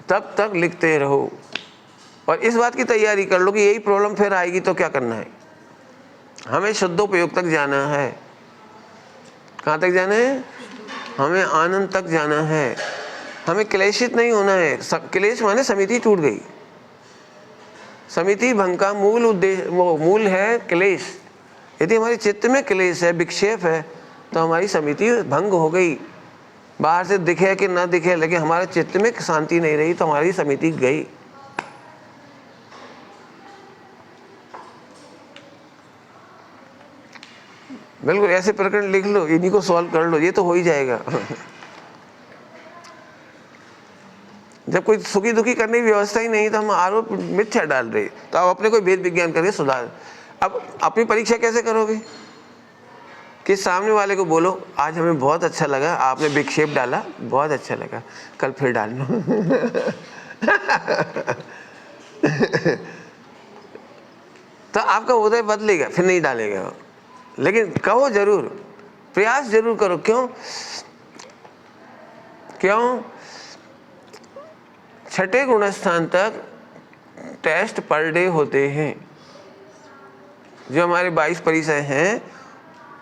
तब तक लिखते रहो, और इस बात की तैयारी कर लो कि यही प्रॉब्लम फिर आएगी तो क्या करना है। हमें शुद्धोपयोग तक जाना है। कहाँ तक जाना है? हमें आनंद तक जाना है। हमें क्लेशित नहीं होना है। क्लेश माने समिति टूट गई, समिति भंग का मूल उद्देश्य, वो मूल है क्लेश। यदि हमारे चित्त में क्लेश है, विक्षेप है, तो हमारी समिति भंग हो गई। बाहर से दिखे कि ना दिखे, लेकिन हमारे चित्त में शांति नहीं रही तो हमारी समिति गई। बिल्कुल ऐसे प्रकरण लिख लो, इन्हीं को सॉल्व कर लो, ये तो हो ही जाएगा। जब कोई सुखी दुखी करने की व्यवस्था ही नहीं तो हम आरोप मिथ्या डाल रहे, तो आप अपने कोई भेद विज्ञान करके सुधार। अब अपनी परीक्षा कैसे करोगे कि सामने वाले को बोलो आज हमें बहुत अच्छा लगा, आपने विक्षेप डाला, बहुत अच्छा लगा, कल फिर डालना। तो आपका उदय बदलेगा, फिर नहीं डालेगा। लेकिन कहो जरूर, प्रयास जरूर करो। क्यों? छठे गुणस्थान तक टेस्ट पर डे होते हैं। जो हमारे 22 परिचय हैं,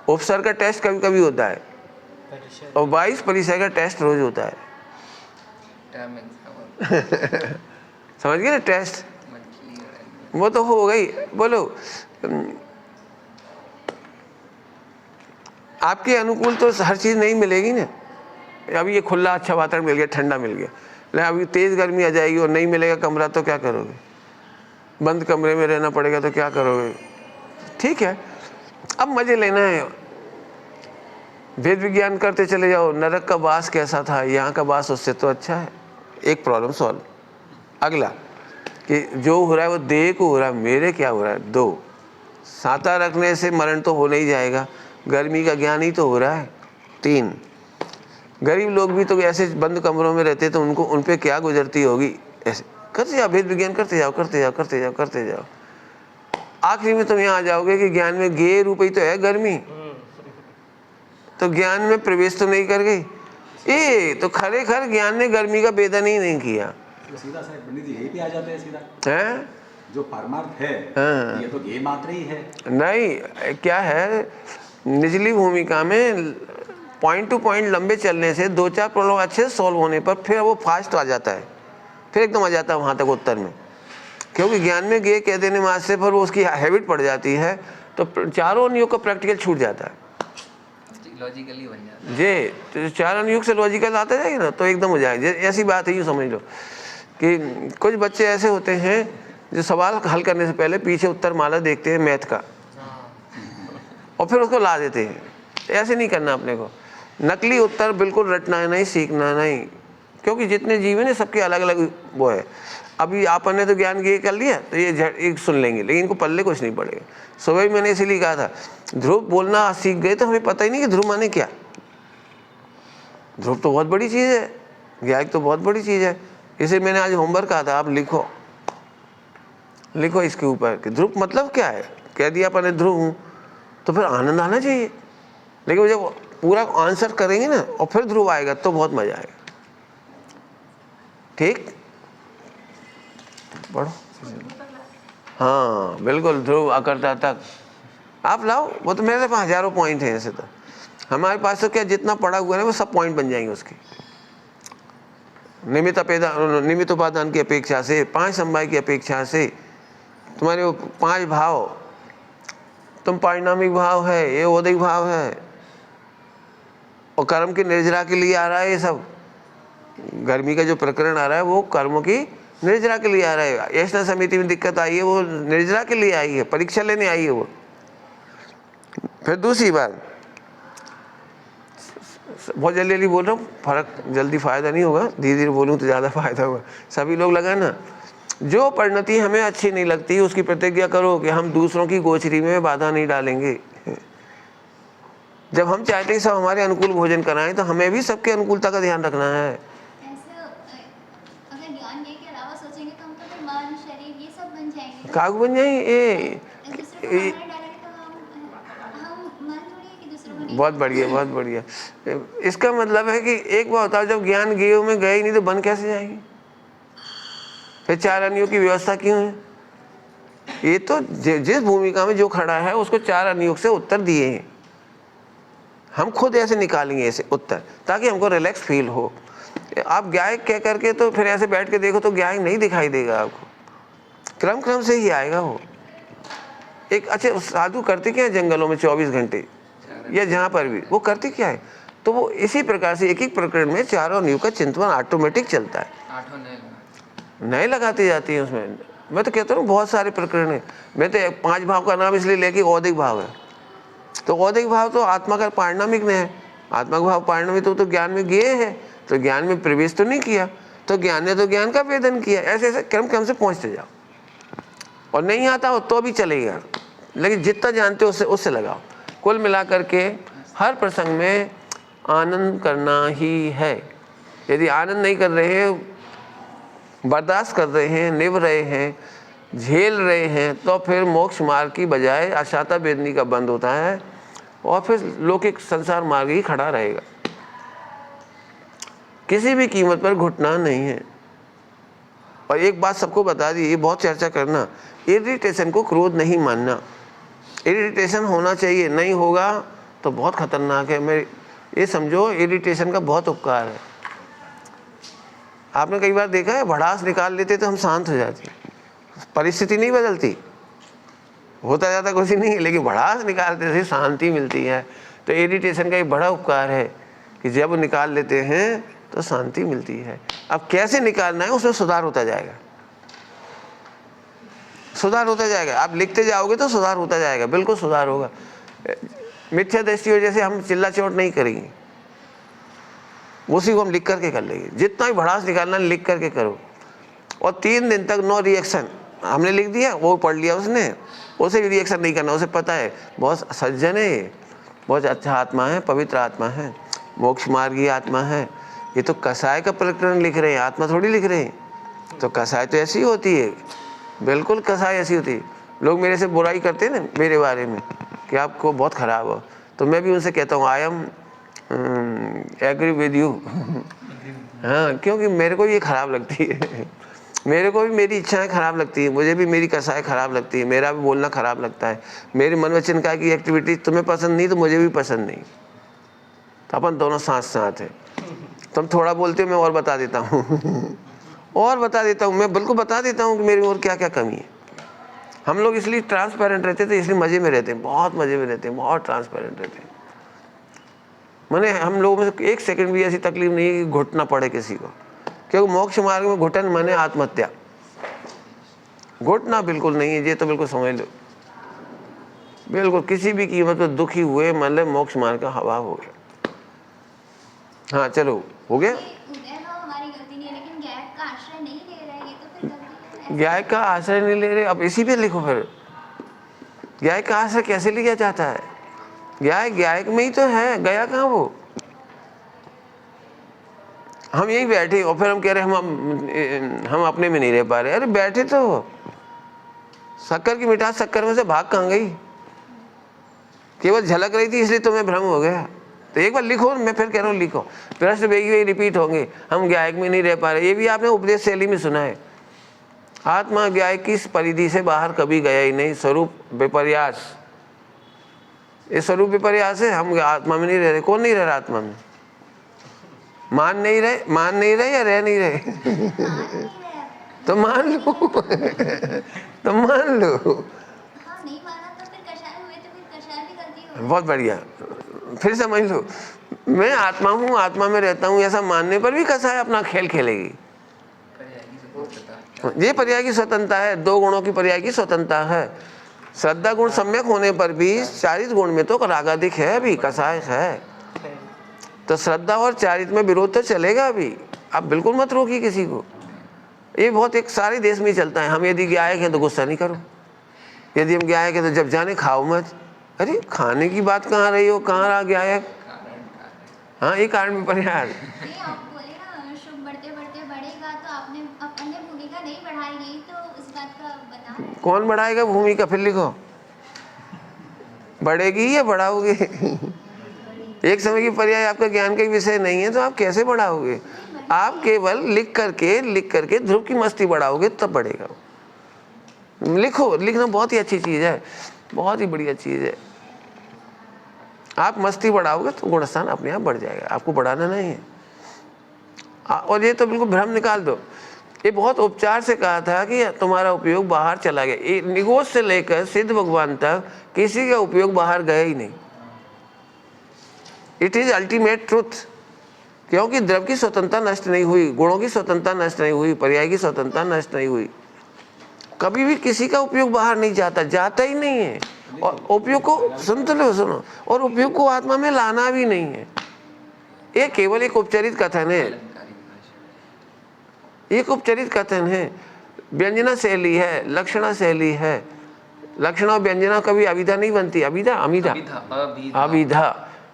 उपसर का टेस्ट कभी कभी होता है और 22 परिचय का टेस्ट रोज होता है। समझ गए ना? टेस्ट वो तो हो गई। बोलो आपके अनुकूल तो हर चीज नहीं मिलेगी ना। अभी ये खुला अच्छा वातावरण मिल गया, ठंडा मिल गया, लेकिन अभी तेज गर्मी आ जाएगी और नहीं मिलेगा कमरा, तो क्या करोगे? बंद कमरे में रहना पड़ेगा, तो क्या करोगे? ठीक है, अब मजे लेना है, वेद विज्ञान करते चले जाओ। नरक का वास कैसा था, यहाँ का वास उससे तो अच्छा है। एक प्रॉब्लम सॉल्व। अगला कि जो हो रहा है वो देह को हो रहा है, मेरे क्या हो रहा है? 2 साता रखने से मरण तो हो नहीं जाएगा, गर्मी का ज्ञान ही तो हो रहा है। 3 गरीब लोग भी तो ऐसे बंद कमरों में रहते, तो उनको उन पे क्या गुजरती होगी। ऐसे करते जाओ, भेद विज्ञान करते जाओ, करते जाओ, करते जाओ, करते जाओ। आखिरी में तुम यहाँ आ जाओगे कि ज्ञान में गे रूप ही तो है गर्मी, तो ज्ञान में प्रवेश तो नहीं कर गई। ये तो खरेखर ज्ञान ने गर्मी का वेदन ही नहीं किया। तो सीधा साहब पंडित जी यही पे आ जाते हैं सीधा, हैं? जो परमार्थ है हाँ। ये तो गे मात्र ही है। नहीं, क्या है, निचली भूमिका में पॉइंट टू पॉइंट लंबे चलने से 2-4 प्रॉब्लम अच्छे से सॉल्व होने पर फिर वो फास्ट आ जाता है, फिर एकदम आ जाता है वहाँ तक उत्तर में। क्योंकि ज्ञान में गे कह देने मात्र से पर वो उसकी हैबिट पड़ जाती है, तो चारों अनुयोग का प्रैक्टिकल छूट जाता है, लॉजिकली बन जाता है। जी। तो 4 अनुयोग से लॉजिकल आता जाएगा ना, तो एकदम हो जाएगा। ऐसी बात है, यूँ समझ लो कि कुछ बच्चे ऐसे होते हैं जो सवाल हल करने से पहले पीछे उत्तर माला देखते हैं मैथ का और फिर उसको ला देते हैं। ऐसे नहीं करना अपने को। नकली उत्तर बिल्कुल रटना है नहीं, सीखना नहीं, क्योंकि जितने जीव हैं सबके अलग अलग वो है। अभी आपने ने तो ज्ञान ये कर लिया तो ये एक सुन लेंगे, लेकिन इनको पल्ले कुछ नहीं पड़ेगा। सुबह ही मैंने इसीलिए कहा था, ध्रुव बोलना सीख गए तो हमें पता ही नहीं कि ध्रुव माने क्या। ध्रुव तो बहुत बड़ी चीज़ है, ज्ञान तो बहुत बड़ी चीज़ है। इसे मैंने आज होमवर्क कहा था, आप लिखो लिखो इसके ऊपर कि ध्रुव मतलब क्या है। कह दिया अपन ने ध्रुव हूँ, तो फिर आनंद आना चाहिए, लेकिन जब पूरा आंसर करेंगे ना और फिर ध्रुव आएगा तो बहुत मजा आएगा। ठीक, पढ़ो। हाँ बिल्कुल, ध्रुव अकर्ता तक आप लाओ। वो तो मेरे पास हजारों पॉइंट हैं। ऐसे तो हमारे पास तो क्या जितना पढ़ा हुआ है वो सब पॉइंट बन जाएंगे उसके। निमित्त उपादान की अपेक्षा से, 5 समवाय की अपेक्षा से, तुम्हारे वो 5 भाव, तुम परिणामिक भाव है, ये औदिक भाव है, और कर्म की निर्जरा के लिए आ रहा है। ये सब गर्मी का जो प्रकरण आ रहा है वो कर्मों की निर्जरा के लिए आ रहा है। ऐसा समिति में दिक्कत आई है, वो निर्जरा के लिए आई है, परीक्षा लेने आई है वो। फिर दूसरी बात, बहुत जल्दी जल्दी बोल रहा हूँ, फर्क जल्दी फायदा नहीं होगा, धीरे धीरे बोलूँ तो ज़्यादा फायदा होगा। सभी लोग लगा ना, जो परिणति हमें अच्छी नहीं लगती उसकी प्रतिज्ञा करो कि हम दूसरों की गोचरी में बाधा नहीं डालेंगे। जब हम चाहते हैं सब हमारे अनुकूल भोजन कराएं, तो हमें भी सबके अनुकूलता का ध्यान रखना है। अगर ज्ञान के अलावा सोचेंगे तो हम तो फिर मन, शरीर ये सब बन जाएंगे। काग बन जाएंगे। बहुत बढ़िया, बहुत बढ़िया। इसका मतलब है कि एक बार होता है, जब ज्ञान गेय में गए ही नहीं तो बन कैसे जाएंगे? फिर 4 अनुयोग की व्यवस्था क्यों है? ये तो जिस भूमिका में जो खड़ा है उसको 4 अनुयोग से उत्तर दिए हैं। हम खुद ऐसे निकालेंगे ऐसे उत्तर, ताकि हमको रिलैक्स फील हो। आप ज्ञायक कह करके तो फिर ऐसे बैठ के देखो तो ज्ञायक नहीं दिखाई देगा आपको। क्रम क्रम से ही आएगा वो। एक अच्छे साधु करते क्या है जंगलों में 24 घंटे या जहाँ पर भी, वो करते क्या है, तो वो इसी प्रकार से एक एक प्रकरण में चारों नींव का चिंतन ऑटोमेटिक चलता है, आठों नए लगाती जाती है उसमें। मैं तो कहता हूँ बहुत सारे प्रकरण है। मैं तो 5 भाव का नाम इसलिए लेके औदिक भाव है, तो औदिक भाव तो आत्मा का पारिणामिक में है, आत्मा का भाव पारिणामिक तो ज्ञान में गए है, तो ज्ञान में प्रवेश तो नहीं किया, तो ज्ञान ने तो ज्ञान का वेदन किया। ऐसे ऐसे क्रम क्रम से पहुँचते जाओ, और नहीं आता हो तो भी चलेगा, लेकिन जितना जानते हो उससे लगाओ। कुल मिला करके हर प्रसंग में आनंद करना ही है। यदि आनंद नहीं कर रहे हैं, बर्दाश्त कर रहे हैं, निभ रहे हैं, झेल रहे हैं, तो फिर मोक्ष मार्ग की बजाय अशाता वेदनी का बंद होता है, और फिर लौकिक संसार मार्ग ही खड़ा रहेगा। किसी भी कीमत पर घुटना नहीं है। और एक बात सबको बता दी, ये बहुत चर्चा करना, इरिटेशन को क्रोध नहीं मानना। इरिटेशन होना चाहिए, नहीं होगा तो बहुत खतरनाक है। मैं ये समझो इरिटेशन का बहुत उपकार है। आपने कई बार देखा है, भड़ास निकाल लेते तो हम शांत हो जाते, परिस्थिति नहीं बदलती, होता जाता कुछ नहीं है, लेकिन भड़ास निकालते से शांति मिलती है। तो इरिटेशन का एक बड़ा उपकार है कि जब निकाल लेते हैं तो शांति मिलती है। अब कैसे निकालना है उसमें सुधार होता जाएगा, सुधार होता जाएगा। आप लिखते जाओगे तो सुधार होता जाएगा, बिल्कुल सुधार होगा। मिथ्या दृष्टि वजह से हम चिल्ला चोट नहीं करेंगे, उसी को हम लिख करके कर लेंगे। जितना भी भड़ास निकालना लिख करके करो, और 3 दिन तक नो रिएक्शन। हमने लिख दिया, वो पढ़ लिया उसने, उसे भी रिएक्शन नहीं करना। उसे पता है बहुत सज्जन है, बहुत अच्छा आत्मा है, पवित्र आत्मा है, मोक्ष मार्गी आत्मा है। ये तो कसाय का प्रकरण लिख रहे हैं, आत्मा थोड़ी लिख रहे हैं। तो कसाय तो ऐसी होती है, बिल्कुल कसाय ऐसी होती है। लोग मेरे से बुराई करते हैं ना मेरे बारे में कि आपको बहुत ख़राब हो, तो मैं भी उनसे कहता हूँ I am agree with you. हाँ, क्योंकि मेरे को ये ख़राब लगती है, मेरे को भी मेरी इच्छाएं ख़राब लगती है, मुझे भी मेरी कसाई ख़राब लगती है, मेरा भी बोलना ख़राब लगता है, मेरे मन वचन का की एक्टिविटी तुम्हें पसंद नहीं तो मुझे भी पसंद नहीं, तो अपन दोनों साथ साथ हैं। तुम थोड़ा बोलते हो, मैं और बता देता हूँ और बता देता हूँ, मैं बिल्कुल बता देता हूँ कि मेरी और क्या क्या कमी है। हम लोग इसलिए ट्रांसपेरेंट रहते थे, इसलिए मज़े में रहते हैं, बहुत मज़े में रहते हैं, बहुत ट्रांसपेरेंट रहते हैं। मैंने हम लोगों में से 1 सेकंड भी ऐसी तकलीफ नहीं है कि घुटना पड़े किसी को, क्योंकि मोक्ष मार्ग में घुटन माने आत्महत्या, घुटना बिल्कुल नहीं है। ये तो बिल्कुल समझ लो, बिल्कुल किसी भी कीमत पर दुखी हुए मतलब मोक्ष मार्ग का हवा हो गया। हाँ चलो, हो गया। उदय भाव हमारी गलती नहीं है, लेकिन गायक का आश्रय नहीं ले रहे, ये तो फिर गलती है। गायक का आश्रय नहीं ले रहे, अब इसी पे लिखो फिर, गायक का आश्रय कैसे लिया जाता है? गायक गायक में ही तो है, गया कहाँ वो? हम यहीं बैठे और फिर हम कह रहे हम अपने में नहीं रह पा रहे। अरे बैठे तो, शक्कर की मिठास शक्कर में से भाग कहाँ गई? केवल झलक रही थी इसलिए तुम्हें भ्रम हो गया। तो एक बार लिखो, मैं फिर कह रहा हूँ लिखो, प्रश्न वही रिपीट होंगे, हम गायक में नहीं रह पा रहे। ये भी आपने उपदेश शैली में सुना है, आत्मा गायक की इस परिधि से बाहर कभी गया ही नहीं। स्वरूप विपर्यास, ये स्वरूप विपर्यास है। हम आत्मा में नहीं रह रहे। कौन नहीं रह रहा आत्मा में? मान नहीं रहे या रह नहीं रहे? तो मान लो तो मान लो। हाँ, नहीं माना तो फिर कषाय हुए, तो फिर कषाय भी गलती हो। बहुत बढ़िया, फिर समझ लो, मैं आत्मा हूँ, आत्मा में रहता हूँ, ऐसा मानने पर भी कसाय अपना खेल खेलेगी। ये पर्याय की स्वतंत्रता है, 2 गुणों की पर्याय की स्वतंत्रता है। श्रद्धा गुण सम्यक होने पर भी 40 गुण में तो रागाधिक है, अभी कसाय है, तो श्रद्धा और चारित में विरोध तो चलेगा अभी। आप बिल्कुल मत रोकिए किसी को, ये बहुत एक सारे देश में चलता है। हम यदि गायक हैं तो गुस्सा नहीं करो, यदि हम गायक हैं तो जब जाने खाओ मत। अरे खाने की बात कहाँ रही हो, कहाँ रहा गायक? हाँ, ये कारण में पर्याय। नहीं, आप बोले ना शुभ बढ़ते बढ़ते बढ़ेगा, तो आपने अपने भूमिका नहीं बढ़ाई गई, तो इस बात का बता। कौन बढ़ाएगा भूमिका? फिर लिखो, बढ़ेगी या बढ़ाओगे? एक समय की पर्याय आपका ज्ञान का विषय नहीं है तो आप कैसे बढ़ाओगे? आप केवल लिख करके ध्रुव की मस्ती बढ़ाओगे तब बढ़ेगा। लिखो, लिखना बहुत ही अच्छी चीज़ है, बहुत ही बढ़िया चीज़ है। आप मस्ती बढ़ाओगे तो गुणस्थान अपने आप बढ़ जाएगा, आपको बढ़ाना नहीं है। और ये तो बिल्कुल भ्रम निकाल दो। ये बहुत उपचार से कहा था कि तुम्हारा उपयोग बाहर चला गया। निगोज से लेकर सिद्ध भगवान तक किसी का उपयोग बाहर गया ही नहीं। It is ultimate truth. क्योंकि द्रव्य की स्वतंत्रता नष्ट नहीं हुई, गुणों की स्वतंत्रता नष्ट नहीं हुई, पर्याय की स्वतंत्रता नष्ट नहीं हुई। कभी भी किसी का उपयोग बाहर नहीं जाता, जाता ही नहीं है। और उपयोग को सुनो, और उपयोग को आत्मा में लाना भी नहीं है। ये केवल एक उपचारित कथन है, एक उपचारित कथन है, व्यंजना शैली है, लक्षणा शैली है। लक्षणा और व्यंजना कभी अभिधा नहीं बनती। अभिधा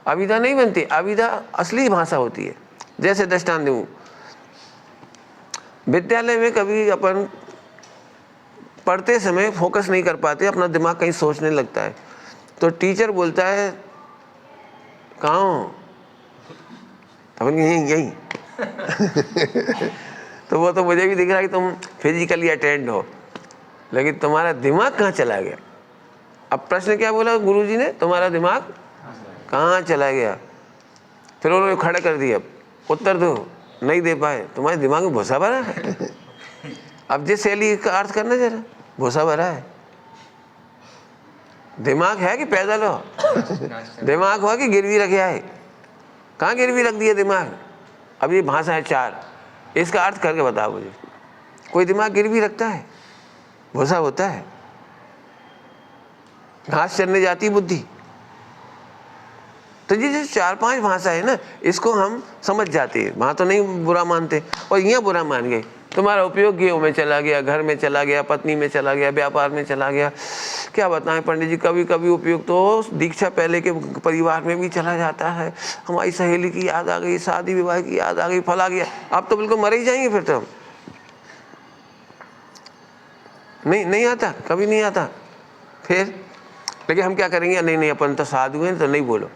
अभिधा नहीं बनती। अभिधा असली भाषा होती है। जैसे दृष्टांत दूं, विद्यालय में कभी अपन पढ़ते समय फोकस नहीं कर पाते, अपना दिमाग कहीं सोचने लगता है, तो टीचर बोलता है कहाँ हो, अपन यहीं तो वो तो मुझे भी दिख रहा है कि तुम फिजिकली अटेंड हो, लेकिन तुम्हारा दिमाग कहाँ चला गया। अब प्रश्न क्या बोला गुरुजी ने, तुम्हारा दिमाग कहाँ चला गया। फिर उन्होंने खड़ा कर दिया, उत्तर दो, नहीं दे पाए। तुम्हारे दिमाग में भूसा भरा है। अब जिस शैली का अर्थ करना जरा, भूसा भरा है। दिमाग है कि पैदल हो, दिमाग हो कि गिरवी रखा है। कहाँ गिरवी रख दिया दिमाग। अब ये भाषा है चार, इसका अर्थ करके बताओ मुझे। कोई दिमाग गिरवी रखता है, भूसा होता है। घास चरने जाती बुद्धि। तो ये जो 4-5 भाषा है ना, इसको हम समझ जाते हैं, वहाँ तो नहीं बुरा मानते, और यहाँ बुरा मान गए। तुम्हारा उपयोग गेहूँ में चला गया, घर में चला गया, पत्नी में चला गया, व्यापार में चला गया। क्या बताएं पंडित जी, कभी कभी उपयोग तो दीक्षा पहले के परिवार में भी चला जाता है। हमारी सहेली की याद आ गई, शादी विवाह की याद आ गई, फला गया। अब तो बिल्कुल मर ही जाएंगे फिर तो। नहीं आता, कभी नहीं आता। फिर लेकिन हम क्या करेंगे, नहीं अपन तो साधु हैं तो नहीं बोलो।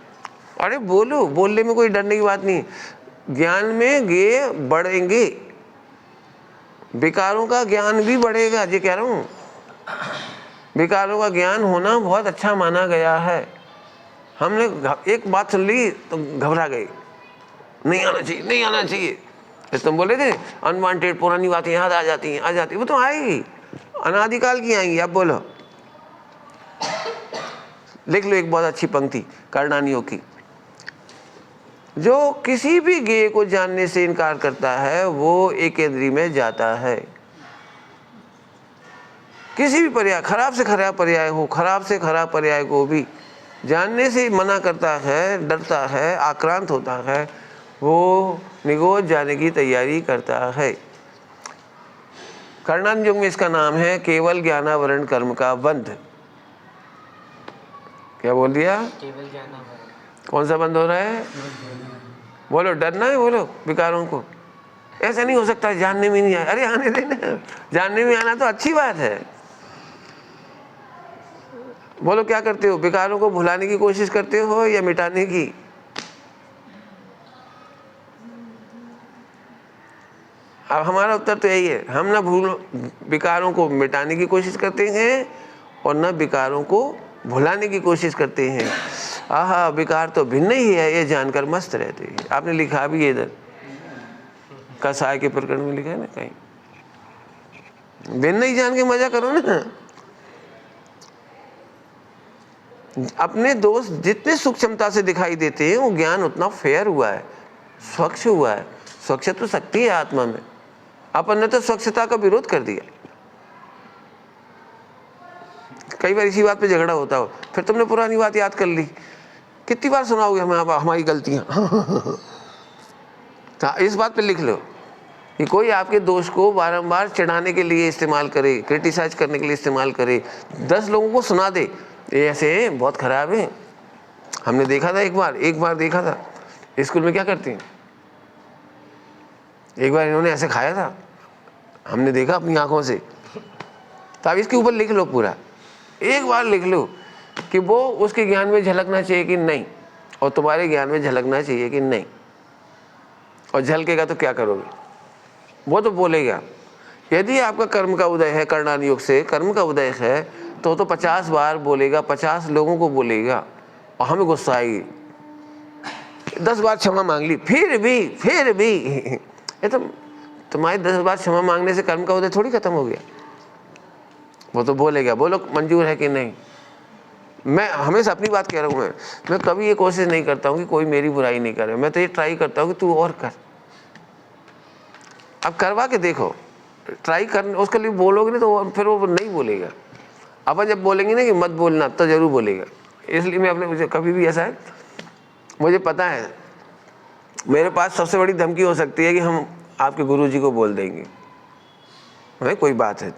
अरे बोलो, बोलने में कोई डरने की बात नहीं। ज्ञान में गे बढ़ेंगे, विकारों का ज्ञान भी बढ़ेगा। ये कह रहा हूँ, विकारों का ज्ञान होना बहुत अच्छा माना गया है। हमने एक बात सुन ली तो घबरा गए, नहीं आना चाहिए, नहीं आना चाहिए। तुम बोले थे अनवांटेड पुरानी बातें याद आ जाती हैं, वो तो आएगी, अनादिकाल की आएंगी। अब बोलो, लिख लो एक बहुत अच्छी पंक्ति कर्णानियों की। जो किसी भी ज्ञेय को जानने से इनकार करता है वो एकेंद्री में जाता है। किसी भी पर्याय, खराब से खराब पर्याय हो, खराब से खराब पर्याय को भी जानने से मना करता है, डरता है, आक्रांत होता है, वो निगोज जाने की तैयारी करता है। कर्णान युग में इसका नाम है केवल ज्ञानावरण कर्म का बंध। क्या बोल दिया? केवल ज्ञानावरण। कौन सा बंद हो रहा है? बोलो, डरना है, बोलो विकारों को। ऐसा नहीं हो सकता जानने में नहीं आया। अरे आने देना, जानने में आना तो अच्छी बात है। बोलो क्या करते हो, विकारों को भुलाने की कोशिश करते हो या मिटाने की? अब हमारा उत्तर तो यही है, हम ना विकारों को मिटाने की कोशिश करते हैं और न विकारों को भुलाने की कोशिश करते हैं। आहा, विकार तो भिन्न ही है, ये जानकर मस्त रहते हैं। आपने लिखा भी इधर कसाय के प्रकरण में लिखा है ना, कहीं भिन्न ही जान के मजा करो ना। अपने दोस्त जितने सूक्ष्मता से दिखाई देते हैं वो ज्ञान उतना फेयर हुआ है, स्वच्छ हुआ है। स्वच्छ तो शक्ति है आत्मा में, अपन ने तो स्वच्छता का विरोध कर दिया। कई बार इसी बात पे झगड़ा होता हो, फिर तुमने पुरानी बात याद कर ली। कितनी बार सुनाओगे हमें हमारी गलतियां? इस बात पे लिख लो कि कोई आपके दोष को बारंबार चिढ़ाने के लिए इस्तेमाल करे, क्रिटिसाइज करने के लिए इस्तेमाल करे, 10 लोगों को सुना दे ये ऐसे बहुत खराब है। हमने देखा था एक बार देखा था स्कूल में क्या करते हैं। एक बार इन्होंने ऐसे खाया था, हमने देखा अपनी आंखों से। तो अब इसके ऊपर लिख लो, पूरा एक बार लिख लो कि वो उसके ज्ञान में झलकना चाहिए कि नहीं, और तुम्हारे ज्ञान में झलकना चाहिए कि नहीं। और झलकेगा तो क्या करोगे? वो तो बोलेगा। यदि आपका कर्म का उदय है, कर्णान योग से कर्म का उदय है, तो 50 बार बोलेगा, 50 लोगों को बोलेगा, और हमें गुस्सा आएगी। 10 बार क्षमा मांग ली, फिर भी ये तो तुम्हारी 10 बार क्षमा मांगने से कर्म का उदय थोड़ी खत्म हो गया। वो तो बोलेगा, बोलो मंजूर है कि नहीं। मैं हमेशा अपनी बात कह रहा हूँ, मैं कभी ये कोशिश नहीं करता हूँ कि कोई मेरी बुराई नहीं करे। मैं तो ये ट्राई करता हूँ कि तू और कर। अब करवा के देखो, ट्राई करने उसके लिए बोलोगे ना तो फिर वो नहीं बोलेगा। अपन जब बोलेंगे ना कि मत बोलना तो जरूर बोलेगा। इसलिए मैं अपने, मुझे कभी भी ऐसा है, मुझे पता है मेरे पास सबसे बड़ी धमकी हो सकती है कि हम आपके गुरुजी को बोल देंगे, हमें कोई बात है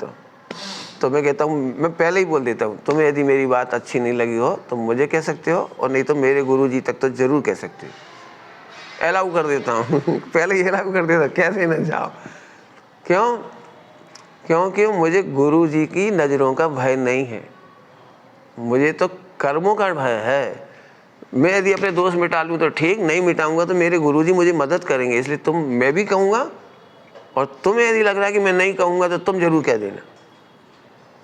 तो मैं कहता हूँ, मैं पहले ही बोल देता हूँ, तुम्हें यदि मेरी बात अच्छी नहीं लगी हो तो मुझे कह सकते हो, और नहीं तो मेरे गुरुजी तक तो जरूर कह सकते हो। अलाउ कर देता हूँ पहले ही अलाउ कर देता, कैसे न जाओ। क्यों? क्योंकि मुझे गुरुजी की नज़रों का भय नहीं है, मुझे तो कर्मों का भय है। मैं यदि अपने दोष मिटा लूँ तो ठीक, नहीं मिटाऊंगा तो मेरे गुरुजी मुझे मदद करेंगे। इसलिए मैं भी कहूँगा, और तुम्हें यदि लग रहा है कि मैं नहीं कहूँगा तो तुम जरूर कह देना।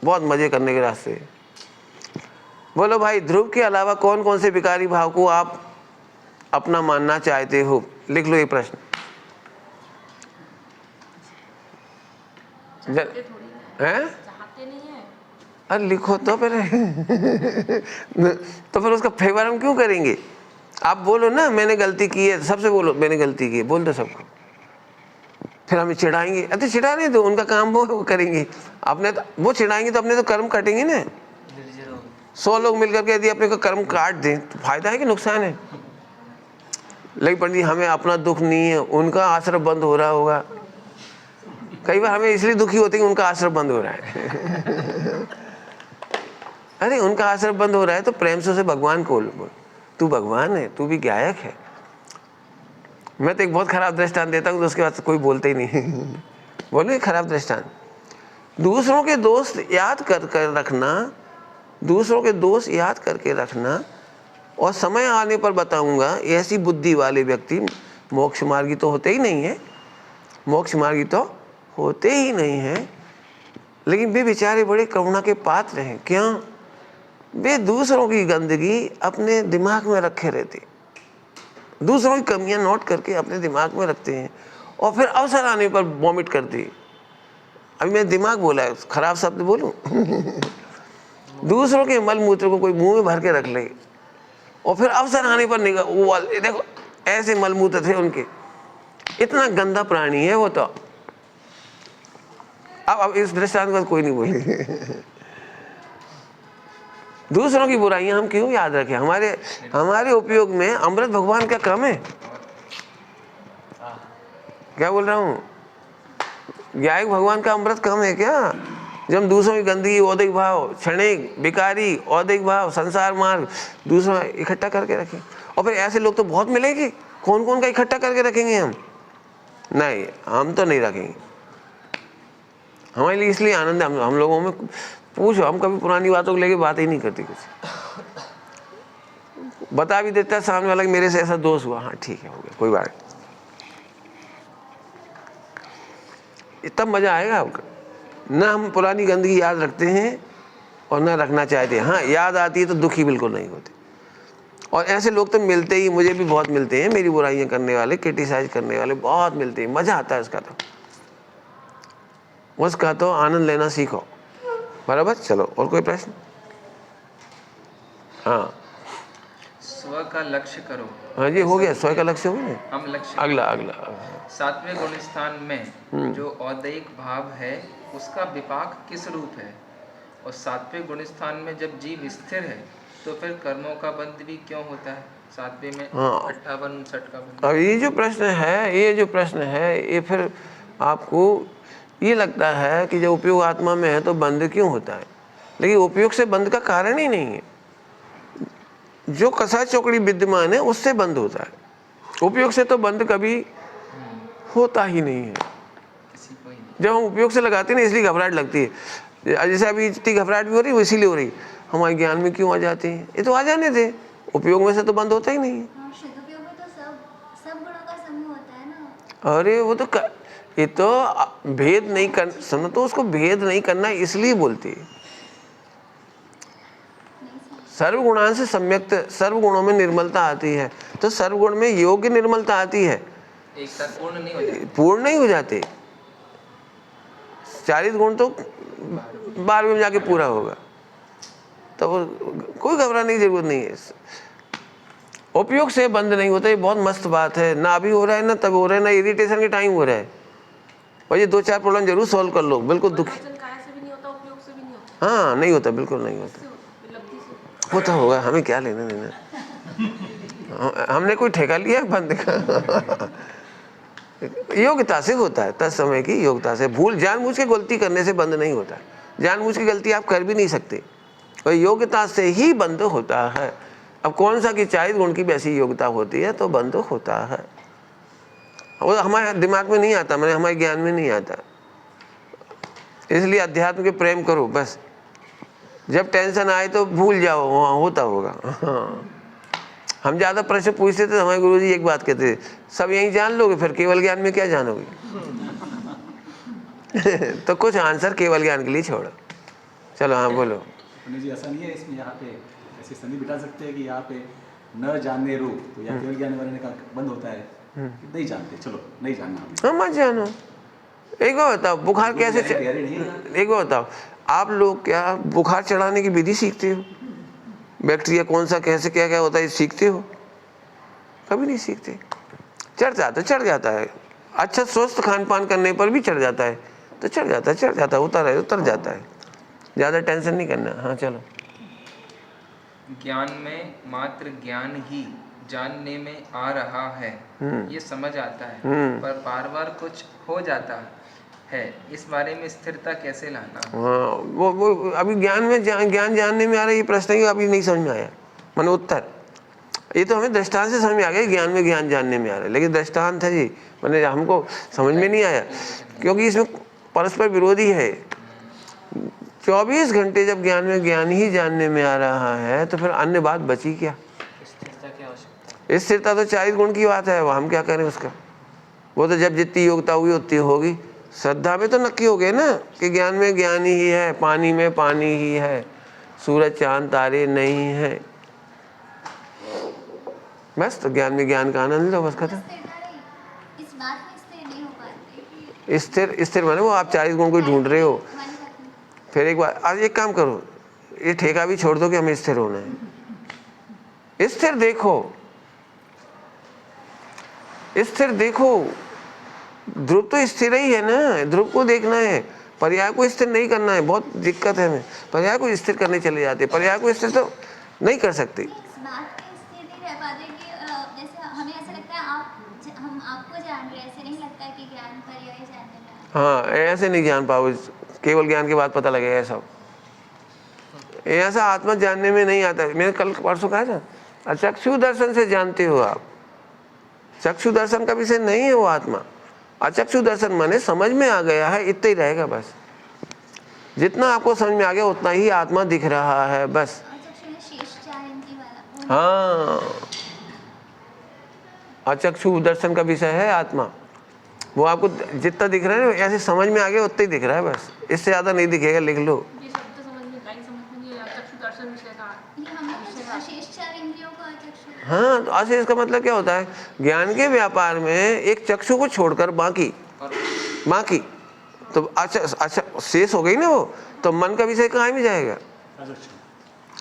बहुत मजे करने के रास्ते। बोलो भाई, ध्रुव के अलावा कौन कौन से विकारी भाव को आप अपना मानना चाहते हो? लिख लो ये प्रश्न। चाहते थोड़ी हैं? चाहते नहीं है। अरे लिखो तो फिर तो फिर उसका फेवर हम क्यों करेंगे? आप बोलो ना मैंने गलती की है, सबसे बोलो मैंने गलती की है, बोल दो सबको। फिर हमें चिढ़ाएंगे, अरे चिढ़ाने दो, उनका काम वो करेंगे। अपने तो वो चिढ़ाएंगे तो अपने तो कर्म काटेंगे ना। 100 लोग मिलकर के यदि अपने को कर्म काट दें तो फायदा है कि नुकसान है? लेकिन पंडित जी हमें अपना दुख नहीं है, उनका आश्रम बंद हो रहा होगा। कई बार हमें इसलिए दुखी होते हैं कि उनका आश्रम बंद हो रहा है अरे उनका आश्रम बंद हो रहा है तो प्रेम से उसे भगवान को बोल, तू भगवान है, तू भी गायक है। मैं तो एक बहुत खराब दृष्टांत देता हूँ तो उसके बाद कोई बोलते ही नहीं बोलो खराब दृष्टांत। दूसरों के दोस्त याद कर रखना, दूसरों के दोष याद करके रखना, और समय आने पर बताऊंगा ऐसी बुद्धि वाले व्यक्ति मोक्ष मार्गी तो होते ही नहीं है, मोक्ष मार्गी तो होते ही नहीं है। लेकिन वे बेचारे बड़े करुणा के पात्र हैं। क्यों? वे दूसरों की गंदगी अपने दिमाग में रखे रहते, दूसरों की कमियां नोट करके अपने दिमाग में रखते हैं, और फिर अवसर आने पर वॉमिट करते। अभी मैं दिमाग बोला है, खराब शब्द बोलूं दूसरों के मल मूत्र को कोई मुंह में भर के रख ले, और फिर अवसर आने पर निकाल। वो देखो ऐसे मल मूत्र थे उनके, इतना गंदा प्राणी है वो तो। अब इस दृष्टांत पर कोई नहीं बोले दूसरों की बुराइयां हम क्यों याद रखें? हमारे उपयोग में अमृत भगवान का कम है। क्या बोल रहा हूँ? ज्ञायक भगवान का अमृत कम है क्या? जब हम दूसरों की गंदगी, औदिक भाव, क्षणिक, विकारी, औदिक भाव, संसार मार्ग दूसरों इकट्ठा करके रखें, और फिर ऐसे लोग तो बहुत मिलेंगे। कौन कौन का इकट्ठा करके रखेंगे हम? नहीं, हम तो नहीं रखेंगे। हमारे लिए इसलिए आनंद है, हम लोगों में पूछो, हम कभी पुरानी बातों को लेके बात ही नहीं करती। कुछ बता भी देता है सामने वाला कि मेरे से ऐसा दोष हुआ, हाँ ठीक है, हो गया, कोई बात नहीं। तब मजा आएगा आपका। ना हम पुरानी गंदगी याद रखते हैं और ना रखना चाहते हैं। हाँ याद आती है तो दुखी बिल्कुल नहीं होते। और ऐसे लोग तो मिलते ही, मुझे भी बहुत मिलते हैं, मेरी बुराइयां करने वाले, क्रिटिसाइज करने वाले बहुत मिलते हैं। मजा आता है उसका तो आनंद लेना सीखो। बराबर। चलो और कोई प्रश्न? हाँ स्व का लक्ष्य करो। हाँ जी हो गया, स्वयं का लक्ष्य हो गया। हम लक्ष्य अगला 7वें गुण स्थान में जो औदैहिक भाव है उसका विपाक किस रूप है? और 7वें गुण स्थान में जब जीव स्थिर है तो फिर कर्मों का बंध भी क्यों होता है? 7वें में 58 59 का बंध। अब ये जो प्रश्न है ये फिर आपको ये लगता है कि जब उपयोग आत्मा में है तो बंध क्यों होता है, लेकिन उपयोग से बंध का कारण ही नहीं है। जो कसा चौकड़ी विद्यमान है उससे बंद होता है, उपयोग से तो बंद कभी होता ही नहीं है। जब हम उपयोग से लगाते हैं ना इसलिए घबराहट लगती है। जैसे अभी इतनी घबराहट भी हो रही है, वो इसीलिए हो रही। हमारे ज्ञान में क्यों आ जाते हैं? ये तो आ जाने थे, उपयोग में से तो बंद होता ही नहीं है। शुद्धोपयोग में तो सब गुणों का समूह होता है ना। अरे वो तो ये तो भेद नहीं कर, सुनो तो उसको भेद नहीं करना इसलिए बोलती है। सर्वगुणान से सम्यक्त, सर्वगुणों में निर्मलता आती है, तो सर्वगुण में योग्य निर्मलता आती है। एक साथ पूर्ण नहीं हो जाते। पूर्ण नहीं हो जाते। 40 गुण तो 12वें में जाके पूरा होगा, तो कोई घबराने की जरूरत नहीं है। उपयोग से बंद नहीं होता, ये बहुत मस्त बात है। ना अभी हो रहा है ना तब हो रहा है, ना इरिटेशन के टाइम हो रहा है, और ये 2-4 प्रॉब्लम जरूर सॉल्व कर लो। बिल्कुल दुखी, वचन काया से भी नहीं होता, उपयोग से भी नहीं होता, हाँ नहीं होता, बिल्कुल नहीं होता। उपलब्धि से होता होगा, हमें क्या लेना देना, हमने कोई ठेका लिया बंद का। योग्यता से होता है, तत्समय की योग्यता से। भूल जानबूझ के गलती करने से बंद नहीं होता, जानबूझ के गलती आप कर भी नहीं सकते, और योग्यता से ही बंद होता है। अब कौन सा कि 40 गुण की वैसी योग्यता होती है तो बंद होता है। वो हमारे दिमाग में नहीं आता, मैंने हमारे ज्ञान में नहीं आता, इसलिए अध्यात्म के प्रेम करो बस। जब टेंशन आए तो भूल जाओ, वहाँ होता होगा। हाँ। हम ज़्यादा प्रश्न पूछते थे, हमारे गुरुजी एक बात कहते थे, सब यही जान लोगे फिर केवल ज्ञान में क्या जानोगे। तो कुछ आंसर केवल ज्ञान के लिए छोड़ो। चलो हाँ बोलो। जी ऐसा नहीं है इसमें, यहाँ पे ऐसे संधि बिठा सकते हैं कि यहाँ पे न जानने रूप, तो यहाँ केवल ज्ञान वाले का बंद होता है, नहीं जानते, चलो नहीं जानना हमें। हाँ मत जानो। एक बार बताओ, बुखार कैसे एक बार बताओ, आप लोग क्या बुखार चढ़ाने की विधि सीखते हो? बैक्टीरिया कौन सा कैसे क्या क्या होता है सीखते हो? कभी नहीं सीखते। चढ़ जाता है। अच्छा स्वस्थ खान पान करने पर भी चढ़ जाता है, तो चढ़ जाता है, उतर जाता है। ज़्यादा टेंशन नहीं करना। हाँ चलो। ज्ञान में मात्र ज्ञान ही जानने में आ रहा है, ये समझ आता है, पर बार बार कुछ हो जाता है, इस बारे में स्थिरता कैसे लाना? हाँ वो अभी ज्ञान में ज्ञान जानने में आ रहा है, ये प्रश्न ही अभी नहीं समझ में आया। मैंने उत्तर, ये तो हमें दृष्टांत से समझ में आ गया, ज्ञान में ज्ञान जानने में आ रहा है, लेकिन दृष्टांत है जी, मैंने हमको समझ में नहीं आया, क्योंकि इसमें परस्पर विरोधी है। 24 घंटे जब ज्ञान में ज्ञान ही जानने में आ रहा है, तो फिर अन्य बात बची क्या? स्थिरता तो 40 गुण की बात है, वो हम क्या करें उसका? वो तो जब जितनी योग्यता हुई उतनी होगी। श्रद्धा में तो नक्की हो गए ना कि ज्ञान में ज्ञान ही है, पानी में पानी ही है, सूरज चांद तारे नहीं है, बस। तो ज्ञान में ज्ञान का आनंद लो, बस खत्म। इस बात में स्थिर नहीं हो पाते। स्थिर माने वो आप 40 गुण को ढूंढ रहे हो। फिर एक बार आज एक काम करो, ये ठेका भी छोड़ दो कि हमें स्थिर होना है। स्थिर देखो, ध्रुव तो स्थिर ही है ना, ध्रुव को देखना है, पर्याय को स्थिर नहीं करना है। बहुत दिक्कत है हमें, पर्याय को स्थिर करने चले जाते, पर्याय को स्थिर तो नहीं कर सकते। इस बात में स्थिर नहीं रह पाते कि जैसे हमें ऐसा लगता है हम आपको जान रहे हैं, ऐसे नहीं लगता है कि ज्ञान पर्याय जानने में। हाँ ऐसे नहीं जान पाओ, केवल ज्ञान के बाद पता लगेगा सब। ऐसा आत्मा जानने में नहीं आता। मैंने कल परसों कहा था, चक्षु दर्शन से जानते हो आप, चक्षु दर्शन का विषय नहीं है वो आत्मा। अचक्षु दर्शन माने समझ में आ गया है, इतना ही रहेगा बस। जितना आपको समझ में आ गया उतना ही आत्मा दिख रहा है, बस। हाँ, अचक्षु दर्शन का विषय है आत्मा। वो आपको जितना दिख रहा है ना, ऐसे समझ में आ गया उतना ही दिख रहा है बस, इससे ज्यादा नहीं दिखेगा। लिख लो। ये शब्द समझ में नहीं आया, चक्षु दर्शन विषय का। हाँ तो अशेष का मतलब क्या होता है? ज्ञान के व्यापार में एक चक्षु को छोड़कर बाकी तो अच्छा शेष हो गई ना वो, तो मन का विषय कहाँ में जाएगा?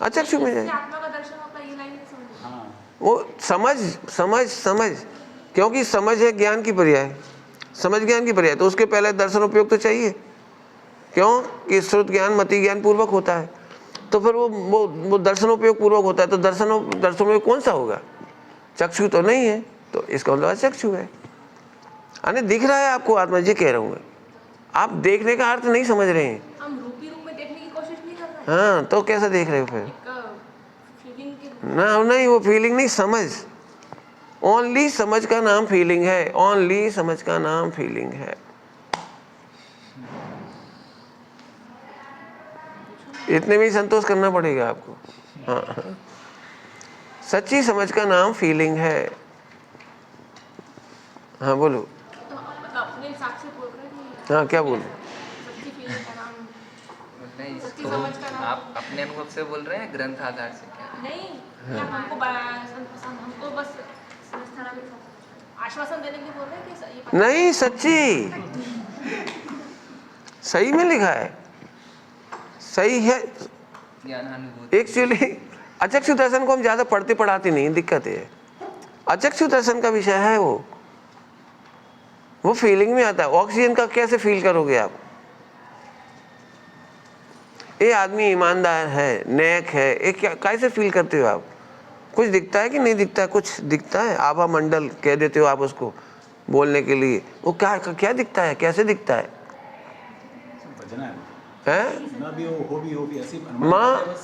अचक्षु में जाएगा। आत्मा का दर्शन होता है, ये लाइन नहीं समझ। वो समझ, क्योंकि समझ है ज्ञान की पर्याय, समझ ज्ञान की पर्याय, तो उसके पहले दर्शन उपयोग तो चाहिए। क्यों कि श्रुत ज्ञान मति ज्ञान पूर्वक होता है, तो फिर वो दर्शन उपयोग पूर्वक होता है, तो दर्शन उपयोग कौन सा होगा? चक्षु तो नहीं है, तो इसका मतलब अचक्षु है। अरे दिख रहा है आपको आत्मा, जी कह रहा हूँ मैं। आप देखने का अर्थ नहीं समझ रहे हैं। हम रूपी रूप में देखने की कोशिश नहीं कर रहे। हाँ तो कैसा देख रहे हो फिर? फीलिंग की ना नहीं, वो फीलिंग नहीं, समझ। ओनली समझ का नाम फीलिंग है, ओनली समझ का नाम फीलिंग है। इतने में ही संतोष करना पड़ेगा आपको। हाँ, सच्ची समझ का नाम फीलिंग है। हाँ बोलो। तो मतलब अपने हिसाब से बोल रहे हैं। हाँ क्या बोलो? सच्ची फीलिंग का नाम नहीं, सच्ची तो समझ का नाम। आप अपने अनुभव से बोल रहे हैं, ग्रंथ आधार से क्या? नहीं, या हमको बस आश्वासन देने के बोल रहे हैं कि ये नहीं, सही में लिखा है, सही है। ज्ञानानुभूति। एक्चुअली अचक्षु दर्शन को हम ज्यादा पढ़ते पढ़ाते नहीं, दिक्कत है। अचक्षु दर्शन का विषय है वो फीलिंग में आता है। ऑक्सीजन का कैसे फील करोगे आप? ये आदमी ईमानदार है, नेक है, एक कैसे फील करते हो आप? कुछ दिखता है कि नहीं दिखता है? कुछ दिखता है, आभा मंडल कह देते हो आप उसको बोलने के लिए। वो क्या दिखता है, कैसे दिखता है?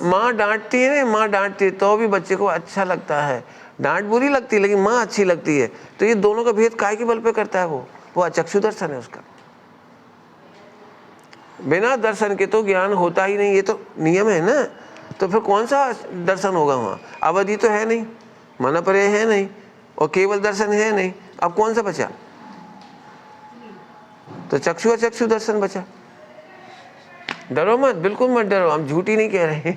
माँ डांटती है ना, माँ डांटती है तो भी बच्चे को अच्छा लगता है। डांट बुरी लगती है लेकिन माँ अच्छी लगती है। तो ये दोनों का भेद काय के बल पे करता है? वो अचक्षु दर्शन है उसका। बिना दर्शन के तो ज्ञान होता ही नहीं, ये तो नियम है ना। तो फिर कौन सा दर्शन होगा वहाँ? अवधि तो है नहीं, मन परे है नहीं, और केवल दर्शन है नहीं। अब कौन सा बचा? तो चक्षु अचक्षु दर्शन बचा। डरो मत, बिल्कुल मत डरो, हम झूठी नहीं कह रहे।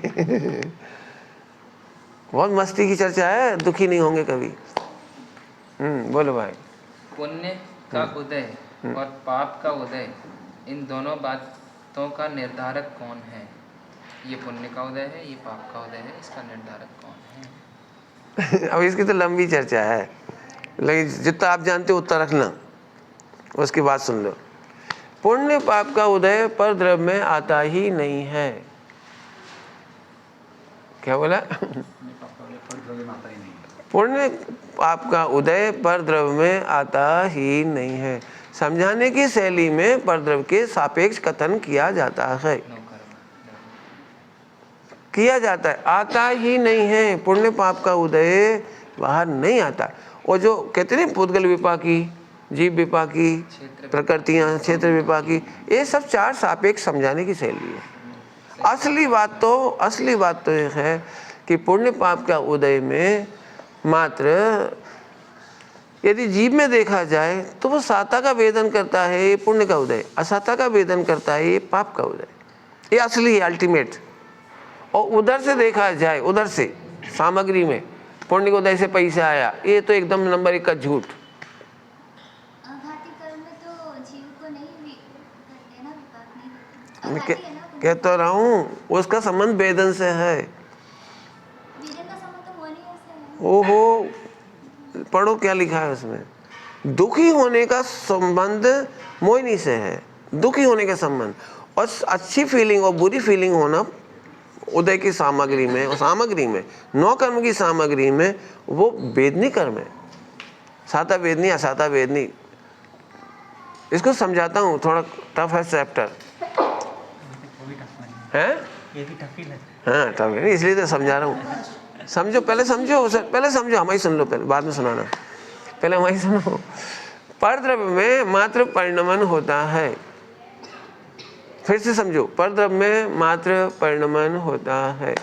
बहुत मस्ती की चर्चा है, दुखी नहीं होंगे कभी। बोलो भाई। पुण्य का उदय और पाप का उदय, इन दोनों बातों का निर्धारक कौन है? ये पुण्य का उदय है, ये पाप का उदय है, इसका निर्धारक कौन है? अब इसकी तो लंबी चर्चा है, लेकिन जितना आप जानते हो उतना रखना, उसकी बात सुन लो। पुण्य पाप का उदय पर द्रव्य में आता ही नहीं है। क्या बोला? पुण्य पाप का उदय पर द्रव्य में आता ही नहीं है। समझाने की शैली में परद्रव्य के सापेक्ष कथन किया जाता है, आता ही नहीं है। पुण्य पाप का उदय बाहर नहीं आता। और जो कहते हैं पुद्गल विपाकी, जीव विपाकी, प्रकृतियां, क्षेत्र विपाकी, ये सब चार सापेक्ष समझाने की शैली है। असली बात तो यह है कि पुण्य पाप का उदय में मात्र यदि जीव में देखा जाए तो वो साता का वेदन करता है, ये पुण्य का उदय। असाता का वेदन करता है, ये पाप का उदय। ये असली है, अल्टीमेट। और उधर से देखा जाए, उधर से सामग्री में पुण्य के उदय से पैसा आया, ये तो एकदम नंबर 1 का झूठ। आघाती कर्म में तो जीव को नहीं भी करते ना, विपाक नहीं करते। कह तो रहा हूँ, उसका संबंध वेदन से है। वेदन का संबंध तो मोहनी से है। ओहो, पढ़ो क्या लिखा है उसमें। दुखी होने का संबंध मोहिनी से है, दुखी होने का संबंध। और अच्छी फीलिंग और बुरी फीलिंग होना उदय की सामग्री में, और सामग्री में 9 कर्म की सामग्री में वो वेदनी कर्म है। साता वेदनी, असाता वेदनी। इसको समझाता हूँ, थोड़ा टफ है चैप्टर है। ये भी टफ ही है। हाँ टफ है, इसलिए तो समझा रहा हूँ। समझो, पहले समझो, हमारी सुन लो, पहले बाद में सुनाना, पहले हमारी सुनो। परद्रव्य में मात्र परिणमन होता है। फिर से समझो, परद्रव्य में मात्र परिणमन होता है।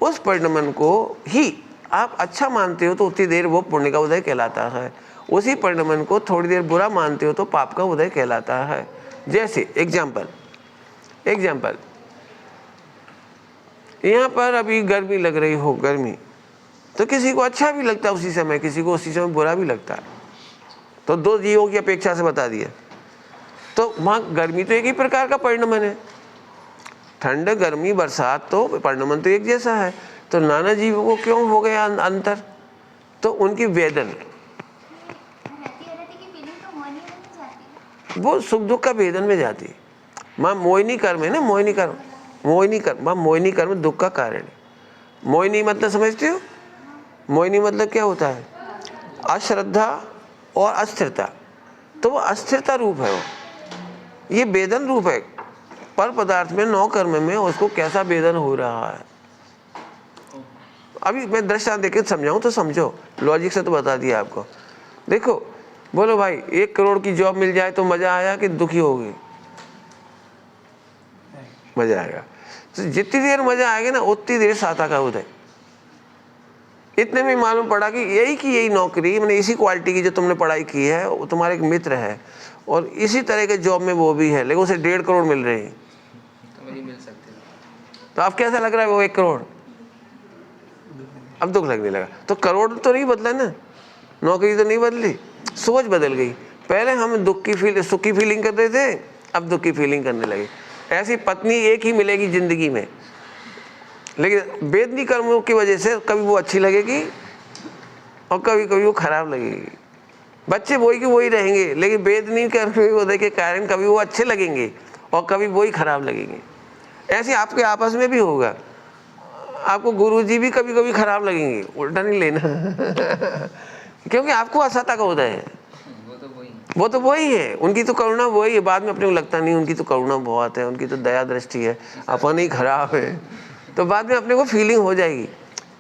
उस परिणमन को ही आप अच्छा मानते हो तो उतनी देर वो पुण्य का उदय कहलाता है। उसी परिणमन को थोड़ी देर बुरा मानते हो तो पाप का उदय कहलाता है। जैसे एग्जाम्पल, यहाँ पर अभी गर्मी लग रही हो, गर्मी, तो किसी को अच्छा भी लगता है उसी समय, किसी को उसी समय बुरा भी लगता है। तो 2 जीवों की अपेक्षा से बता दिया। तो वहाँ गर्मी तो एक ही प्रकार का परिणमन है, ठंड, गर्मी, बरसात, तो परिणमन तो एक जैसा है। तो नाना जीवों को क्यों हो गया अंतर? तो उनकी वेदन, रहती की फीलिंग तो मोहनी में नहीं जाती, वो सुख दुख का वेदन में जाती है। माँ मोहिनी कर्म है ना, मोहिनी कर्म दुख का कारण है। मोहिनी मतलब समझते हो? मोहिनी मतलब क्या होता है? अश्रद्धा और अस्थिरता। तो वो अस्थिरता रूप है, वो ये वेदन रूप है। पर पदार्थ में 9 कर्म में उसको कैसा वेदन हो रहा है। अभी मैं दृष्टांत देकर समझाऊं तो समझो, लॉजिक से तो बता दिया आपको। देखो, बोलो भाई 1 करोड़ की जॉब मिल जाए तो मजा आया कि दुखी होगी? मजा आएगा। तो जितनी देर मजा आएगा ना उतनी देर साता का उदय। इतने में मालूम पड़ा कि यही नौकरी, मैंने इसी क्वालिटी की जो तुमने पढ़ाई की है, वो तुम्हारे एक मित्र है और इसी तरह के जॉब में वो भी है, लेकिन उसे 1.5 करोड़ मिल रहे हैं। तो वही मिल सकते हैं। तो अब कैसा लग रहा है वो 1 करोड़? अब दुख लगने लगा। तो करोड़ तो नहीं बदला ना, नौकरी तो नहीं बदली, सोच बदल गई। पहले हम सुख की फीलिंग करते थे, अब दुख की फीलिंग करने लगे। ऐसी पत्नी एक ही मिलेगी जिंदगी में, लेकिन वेदनी कर्मों की वजह से कभी वो अच्छी लगेगी और कभी कभी वो खराब लगेगी। बच्चे वही के वही रहेंगे, लेकिन वेदनी कर्म के कारण कभी वो अच्छे लगेंगे और कभी वही खराब लगेंगे। ऐसे आपके आपस में भी होगा, आपको गुरुजी भी कभी कभी खराब लगेंगे, उल्टा नहीं लेना क्योंकि आपको असता का उदय है, वो तो वही है, उनकी तो करुणा वही है। बाद में अपने को लगता नहीं उनकी तो करुणा बहुत है, उनकी तो दया दृष्टि है, अपन ही खराब है, तो बाद में अपने को फीलिंग हो जाएगी।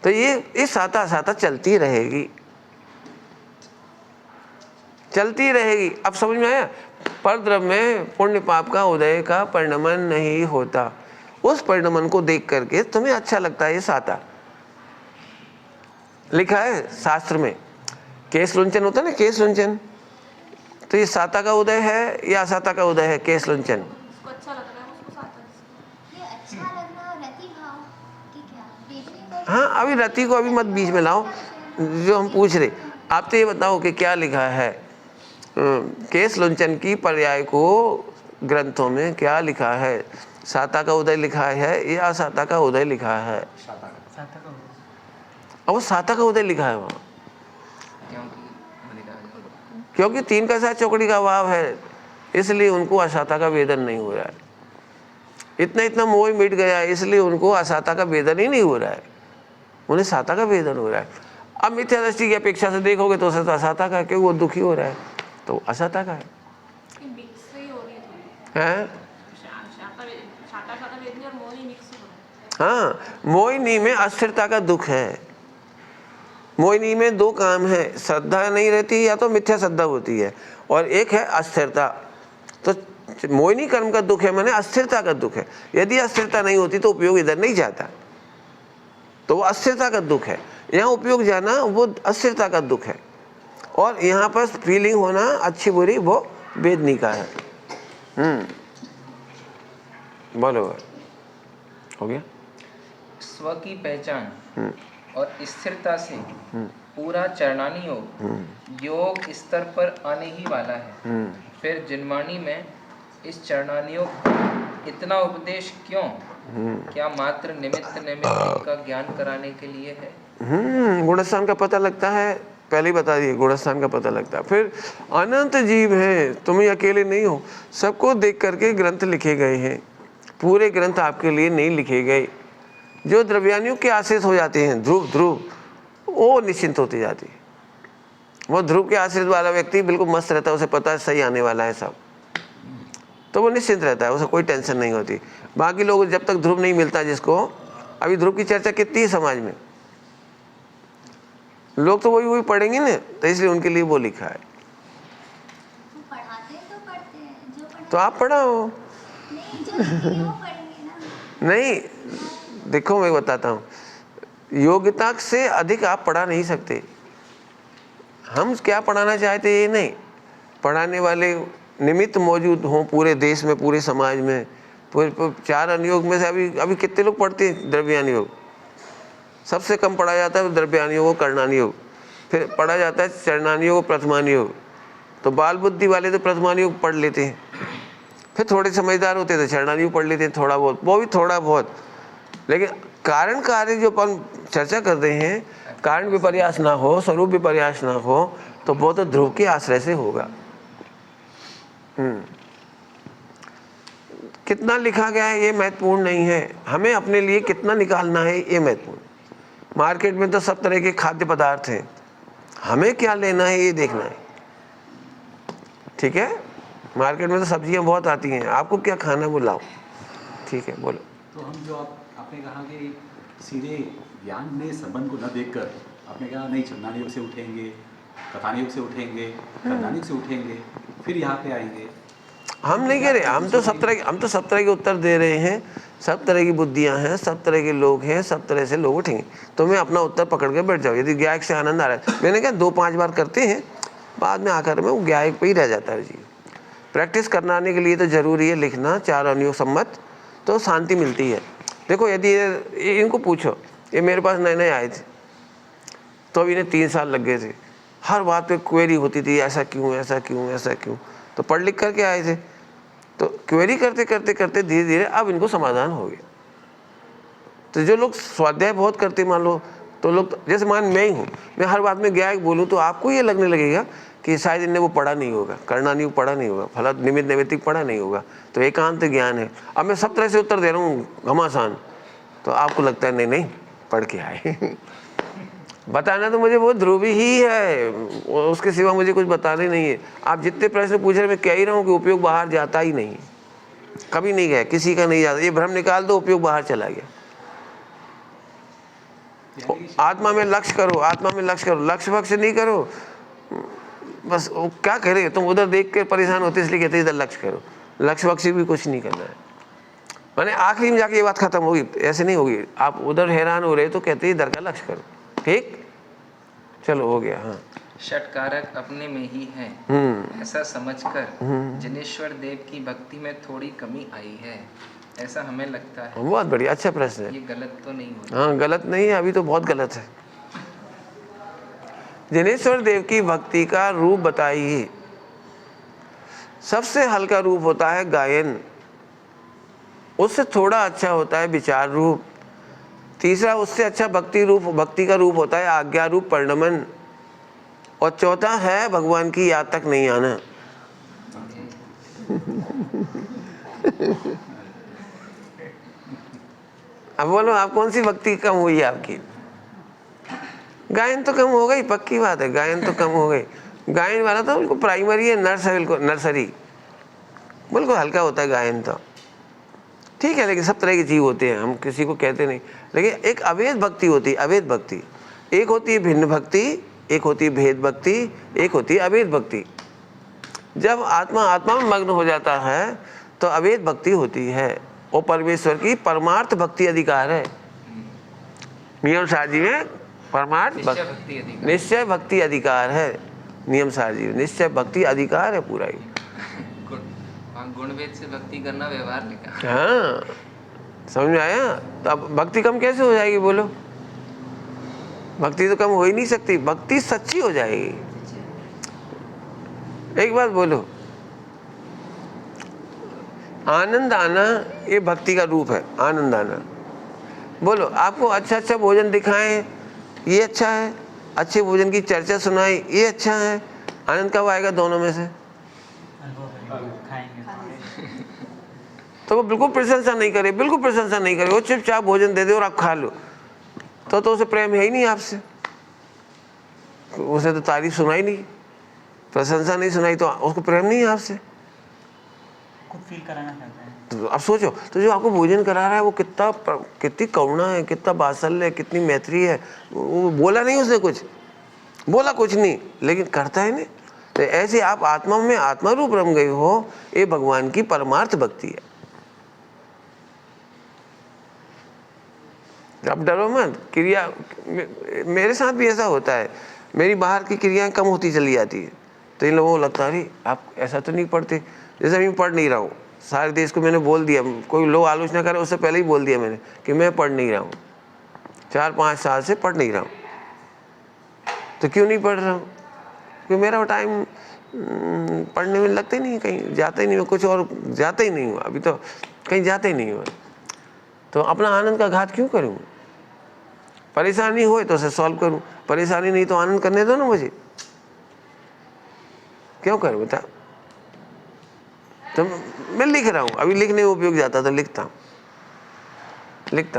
तो ये साता साता चलती रहेगी, चलती रहेगी। अब समझ में आया? परद्रव्य में पुण्य पाप का उदय का परिणमन नहीं होता, उस परिणमन को देख करके तुम्हें अच्छा लगता है। ये साता लिखा है शास्त्र में, केश लुंचन होता है ना, केश लुंचन, तो ये साता का उदय है या असाता का उदय है? केश लुंचन। उसको अच्छा लग रहा है, उसको साथ है। ये अच्छा लगना रति भाव कि क्या बेचने को? हाँ, अभी रति को अभी मत बीच में लाओ, जो हम पूछ रहे। आप तो ये बताओ कि क्या लिखा है केश लुंचन की पर्याय को ग्रंथों में, क्या लिखा है? साता का उदय लिखा है या असाता का उदय लिखा है? साता का। साता का उदय। अब वो साता का उदय लिखा है वहाँ, क्योंकि 3 का 7 चौकड़ी का अभाव है, इसलिए उनको असाता का वेदन नहीं हो रहा है। इतना इतना मोह मिट गया है, इसलिए उनको असाता का वेदन ही नहीं हो रहा है, उन्हें साता का वेदन हो रहा है। अब मिथ्या दृष्टि की अपेक्षा से देखोगे तो उसे तो असाता का है, क्योंकि वो दुखी हो रहा है, तो असाता का है। मिक्स ही हो रही है थोड़ी। हैं? शाता वेदनी और मोहिनी मिक्स ही हो रहा है। हाँ, मोहिनी में अस्थिरता का दुख है। मोहिनी में 2 काम है, श्रद्धा नहीं रहती या तो मिथ्या श्रद्धा होती है, और एक है अस्थिरता। तो मोहिनी कर्म का दुख है, माने अस्थिरता का दुख है। यदि अस्थिरता नहीं होती तो उपयोग इधर नहीं जाता, तो वो अस्थिरता का दुख है। यहाँ उपयोग जाना वो अस्थिरता का दुख है, और यहाँ पर फीलिंग होना अच्छी बुरी वो वेदनी का है। बोलो, हो गया? स्व की पहचान और स्थिरता से पूरा चरणानी योग स्तर पर आने ही वाला है। फिर जिनवाणी में इस चरणानी योग इतना उपदेश क्यों? क्या मात्र निमित्त इनका ज्ञान कराने के लिए है? गुणस्थान का पता लगता है, पहले ही बता दिए, गुणस्थान का पता लगता है। फिर अनंत जीव हैं, तुम ही अकेले नहीं हो, सबको देख करके ग्रंथ लिखे गए हैं। पूरे ग्रंथ आपके लिए नहीं लिखे गए। जो द्रव्यानियों के आश्रित हो जाते हैं, ध्रुव वो निश्चिंत होती जाती है। वो ध्रुव के आश्रित वाला व्यक्ति बिल्कुल मस्त रहता है, उसे पता है सही आने वाला है सब, तो वो निश्चिंत रहता है, उसे कोई टेंशन नहीं होती। बाकी लोग जब तक ध्रुव नहीं मिलता, जिसको अभी ध्रुव की चर्चा कितनी है समाज में, लोग तो वही पढ़ेंगे ना, तो इसलिए उनके लिए वो लिखा है। पढ़ाते तो पढ़ते हैं, जो पढ़ा तो आप पढ़ाओ। नहीं, जो लिखेंगे वो पढ़ेंगे ना। नहीं, देखो मैं बताता हूँ, योग्यता से अधिक आप पढ़ा नहीं सकते। हम क्या पढ़ाना चाहते ये नहीं, पढ़ाने वाले निमित्त मौजूद हों पूरे देश में, पूरे समाज में। पूरे 4 अनुयोग में से अभी कितने लोग पढ़ते हैं द्रव्यान योग? सबसे कम पढ़ा जाता है द्रव्यान योग, कर्णानी योग, फिर पढ़ा जाता है चरणानी योग, प्रथमान योग। तो बाल बुद्धि वाले तो प्रथमान योग पढ़ लेते हैं, फिर थोड़े समझदार होते तो चरणानी योग पढ़ लेते हैं, थोड़ा बहुत, वो भी थोड़ा बहुत। लेकिन कारण कार्य जो अपन चर्चा कर रहे हैं, कारण विपर्यास ना हो, स्वरूप विपर्यास ना हो, तो वो तो ध्रुव के आश्रय से होगा। कितना लिखा गया है ये महत्वपूर्ण नहीं है, हमें अपने लिए कितना निकालना है ये महत्वपूर्ण। मार्केट में तो सब तरह के खाद्य पदार्थ हैं, हमें क्या लेना है ये देखना है। ठीक है, मार्केट में तो सब्जियां बहुत आती हैं, आपको क्या खाना वो लाओ। ठीक है, बोलो। तो हम जो आपने कहा कि सीधे ज्ञान में संबंध को न देखकर आपने कहा नहीं चंदन योग से उठेंगे, कथान योग से उठेंगे, कर्णान योग से उठेंगे, फिर यहाँ पे आएंगे। हम नहीं कह रहे, हम तो सब तरह के उत्तर दे रहे हैं। सब तरह की बुद्धियां हैं, सब तरह के लोग हैं, सब तरह से लोग उठेंगे। तुम्हें अपना उत्तर पकड़ के बैठ जाओ। यदि ज्ञायक से आनंद आ रहा है, मैंने कहा 2-5 बार करते हैं, बाद में आकर में वो ज्ञायक पे ही रह जाता है जी। प्रैक्टिस करने के लिए तो जरूरी है लिखना 4 अनुयोग सम्मत, तो शांति मिलती है। देखो, यदि इनको पूछो, ये मेरे पास नए आए थे, तो अब इन्हें 3 साल लग गए थे, हर बात पे क्वेरी होती थी, ऐसा क्यों, ऐसा क्यों, ऐसा क्यों। तो पढ़ लिख करके आए थे, तो क्वेरी करते करते करते धीरे धीरे अब इनको समाधान हो गया। तो जो लोग स्वाध्याय बहुत करते मान लो, तो लोग जैसे मान मैं ही हूँ, मैं हर बात में गया बोलूँ तो आपको ये लगने लगेगा कि शायद इनने वो पढ़ा नहीं होगा, करना नहीं पढ़ा नहीं होगा, फला निमित्त नैमित्तिक पढ़ा नहीं होगा, तो एकांत ज्ञान है। अब मैं सब तरह से उत्तर दे रहा हूँ घमासान, तो आपको लगता है नहीं नहीं पढ़ के आए। बताना तो मुझे वो ध्रुवी ही है, उसके सिवा मुझे कुछ बताने नहीं है। आप जितने प्रश्न पूछ रहे मैं कह ही रहा हूँ कि उपयोग बाहर जाता ही नहीं, कभी नहीं गया, किसी का नहीं जाता। ये भ्रम निकाल दो, उपयोग बाहर चला गया। आत्मा में लक्ष्य करो, आत्मा में लक्ष्य करो, लक्ष्य वक्ष्य नहीं करो। बस वो क्या करें, तुम उधर देख के परेशान होते इसलिए कहते इधर लक्ष्य करो। लक्ष्य वक्ष्य भी कुछ नहीं करना है, माने आखिरी में जाके ये बात खत्म होगी, ऐसे नहीं होगी। आप उधर हैरान हो रहे तो कहते इधर का लक्ष्य करो, ठीक, चलो हो गया। हाँ, षटकारक अपने में ही है, ऐसा समझकर जिनेश्वर देव की भक्ति में थोड़ी कमी आई है, ऐसा हमें लगता है। बहुत बढ़िया, अच्छा प्रश्न है। ये गलत तो नहीं होता? हाँ, गलत नहीं है, अभी तो बहुत गलत है। जिनेश्वर देव की भक्ति का रूप बताइए। सबसे हल्का रूप होता है गायन, उससे थोड़ा अच्छा होता है विचार रूप, तीसरा उससे अच्छा भक्ति रूप, भक्ति का रूप होता है आज्ञा रूप परिणमन, और चौथा है भगवान की याद तक नहीं आना। अब बोलो आप कौन सी भक्ति कम हुई है आपकी? गायन तो कम हो गई, पक्की बात है, गायन तो कम हो गई। गायन वाला तो बिल्कुल प्राइमरी है, नर्सरी, बिल्कुल हल्का होता है गायन तो, ठीक है। लेकिन सब तरह की जीव होते हैं, हम किसी को कहते नहीं। लेकिन एक अवैध भक्ति होती है, अवैध भक्ति। एक होती है भिन्न भक्ति, एक होती है भेद भक्ति, एक होती है अवैध भक्ति। जब आत्मा आत्मा में मग्न हो जाता है तो अवैध भक्ति होती है, और परमेश्वर की परमार्थ भक्ति अधिकार है। नियम साजी में परमार्थ निश्चय भक्ति अधिकार है। नियम साजी में निश्चय भक्ति अधिकार है पूरा ही। गुणवेद से भक्ति करना व्यवहार लिखा। हाँ, समझ में आया? तो अब भक्ति कम कैसे हो जाएगी बोलो? भक्ति तो कम हो ही नहीं सकती, भक्ति सच्ची हो जाएगी। एक बात बोलो, आनंद आना ये भक्ति का रूप है, आनंद आना। बोलो आपको अच्छा अच्छा भोजन दिखाएं, ये अच्छा है, अच्छे भोजन की चर्चा सुनाई, ये अच्छा है, आनंद कब आएगा दोनों में से? तो वो बिल्कुल प्रशंसा नहीं करे, बिल्कुल प्रशंसा नहीं करे, वो चुपचाप भोजन दे दे और आप खा लो, तो उसे प्रेम है ही नहीं आपसे। उसे तो तारीफ सुनाई नहीं, प्रशंसा नहीं सुनाई, तो उसको प्रेम नहीं है आपसे, खुद फील कराना चाहता है। तो अब सोचो, तो जो आपको भोजन करा रहा है वो कितनी करुणा है, कितना वात्सल्य है, कितनी मैत्री है। वो बोला नहीं, उसने कुछ बोला कुछ नहीं, लेकिन करता है नहीं। तो ऐसे आप आत्मा में आत्मा रूप रम गए हो, ये भगवान की परमार्थ भक्ति है। अब डरो मत, क्रिया मेरे साथ भी ऐसा होता है, मेरी बाहर की क्रियाएं कम होती चली जाती है, तो इन लोगों को लगता है आप ऐसा तो नहीं पढ़ते। जैसे मैं पढ़ नहीं रहा हूँ, सारे देश को मैंने बोल दिया, कोई लोग आलोचना करे उससे पहले ही बोल दिया मैंने कि मैं पढ़ नहीं रहा हूँ, 4-5 साल से पढ़ नहीं रहा हूँ। तो क्यों नहीं पढ़ रहा हूँ? क्योंकि मेरा टाइम पढ़ने में लगता ही नहीं, कहीं जाता ही नहीं, मैं कुछ और जाता ही नहीं हूँ, अभी तो कहीं जाता ही नहीं हूँ। तो अपना आनंद का घात क्यों करूँ? परेशानी हो तो उसे सॉल्व करूँ, परेशानी नहीं तो आनंद करने दो ना मुझे, क्यों करूँ बता? तो मैं लिख रहा हूँ, अभी लिखने में उपयोग जाता, तो लिखता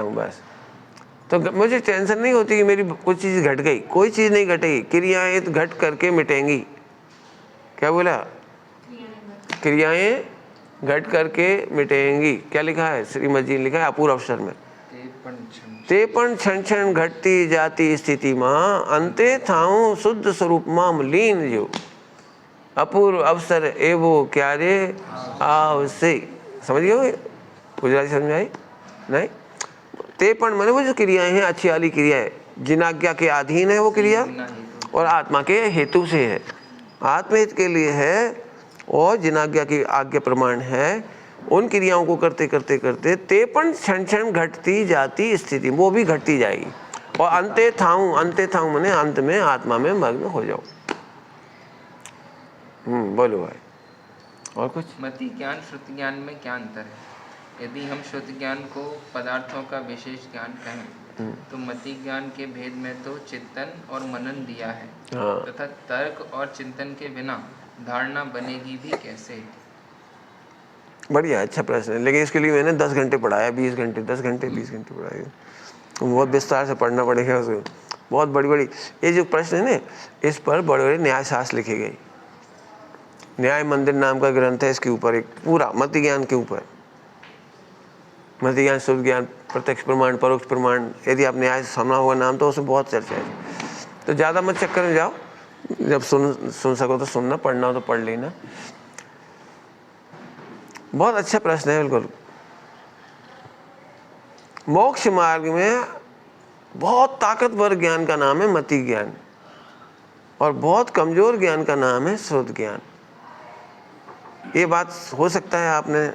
हूँ बस। तो मुझे टेंशन नहीं होती कि मेरी कुछ चीज़ घट गई, कोई चीज़ नहीं घटेगी, क्रियाएं तो घट करके मिटेंगी। क्या बोला? क्रियाएं घट करके मिटेंगी। क्या लिखा है? श्रीमद जी ने लिखा है अपूर्व अवसर में, ते पण क्षण क्षण घटती जाती स्थिति माँ, अंते थाऊं शुद्ध स्वरूप माम लीन जो, अपूर्व अवसर एवो क्यारे आवसे। समझ गए? गुजराती समझ आई नहीं? ते पण माने वो जो क्रियाएं हैं, अच्छी वाली क्रियाएं, जिनाज्ञा के अधीन है वो क्रिया, और आत्मा के हेतु से है, आत्महित के लिए है, और जिनाज्ञा की आज्ञा प्रमाण है। उन क्रियाओं को करते करते करते ते पण क्षण क्षण घटती जाती स्थिति, वो भी घटती जाएगी, और अंते थाऊं माने अंत में आत्मा में मग्न हो जाओ। बोलो भाई। और कुछ? मति ज्ञान श्रुति ज्ञान में क्या अंतर है? यदि हम श्रुति ज्ञान को पदार्थों का विशेष ज्ञान कहें तो मति ज्ञान के भेद में तो चिंतन और मनन दिया है, हाँ। तथा तर्क और चिंतन के बिना धारणा बनेगी भी कैसे? बढ़िया, अच्छा प्रश्न है, लेकिन इसके लिए मैंने 10 घंटे पढ़ाया, 20 घंटे, 10 घंटे 20 घंटे पढ़ाया, तो बहुत विस्तार से पढ़ना पड़ेगा उसको। बहुत बड़ी बड़ी ये जो प्रश्न है ना, इस पर बड़े बड़े न्याय शास्त्र लिखे गए। न्याय मंदिर नाम का ग्रंथ है इसके ऊपर, एक पूरा मति ज्ञान के ऊपर, मति ज्ञान, शुद्ध ज्ञान, प्रत्यक्ष प्रमाण, परोक्ष प्रमाण। यदि आप न्याय सुना हुआ नाम तो उसमें बहुत चर्चा है। तो ज़्यादा मत चक्कर में जाओ, जब सुन सको तो सुनना, पढ़ना हो तो पढ़ लेना। बहुत अच्छा प्रश्न है, बिल्कुल। मोक्ष मार्ग में बहुत ताकतवर ज्ञान का नाम है मति ज्ञान, और बहुत कमजोर ज्ञान का नाम है श्रुत ज्ञान। ये बात हो सकता है आपने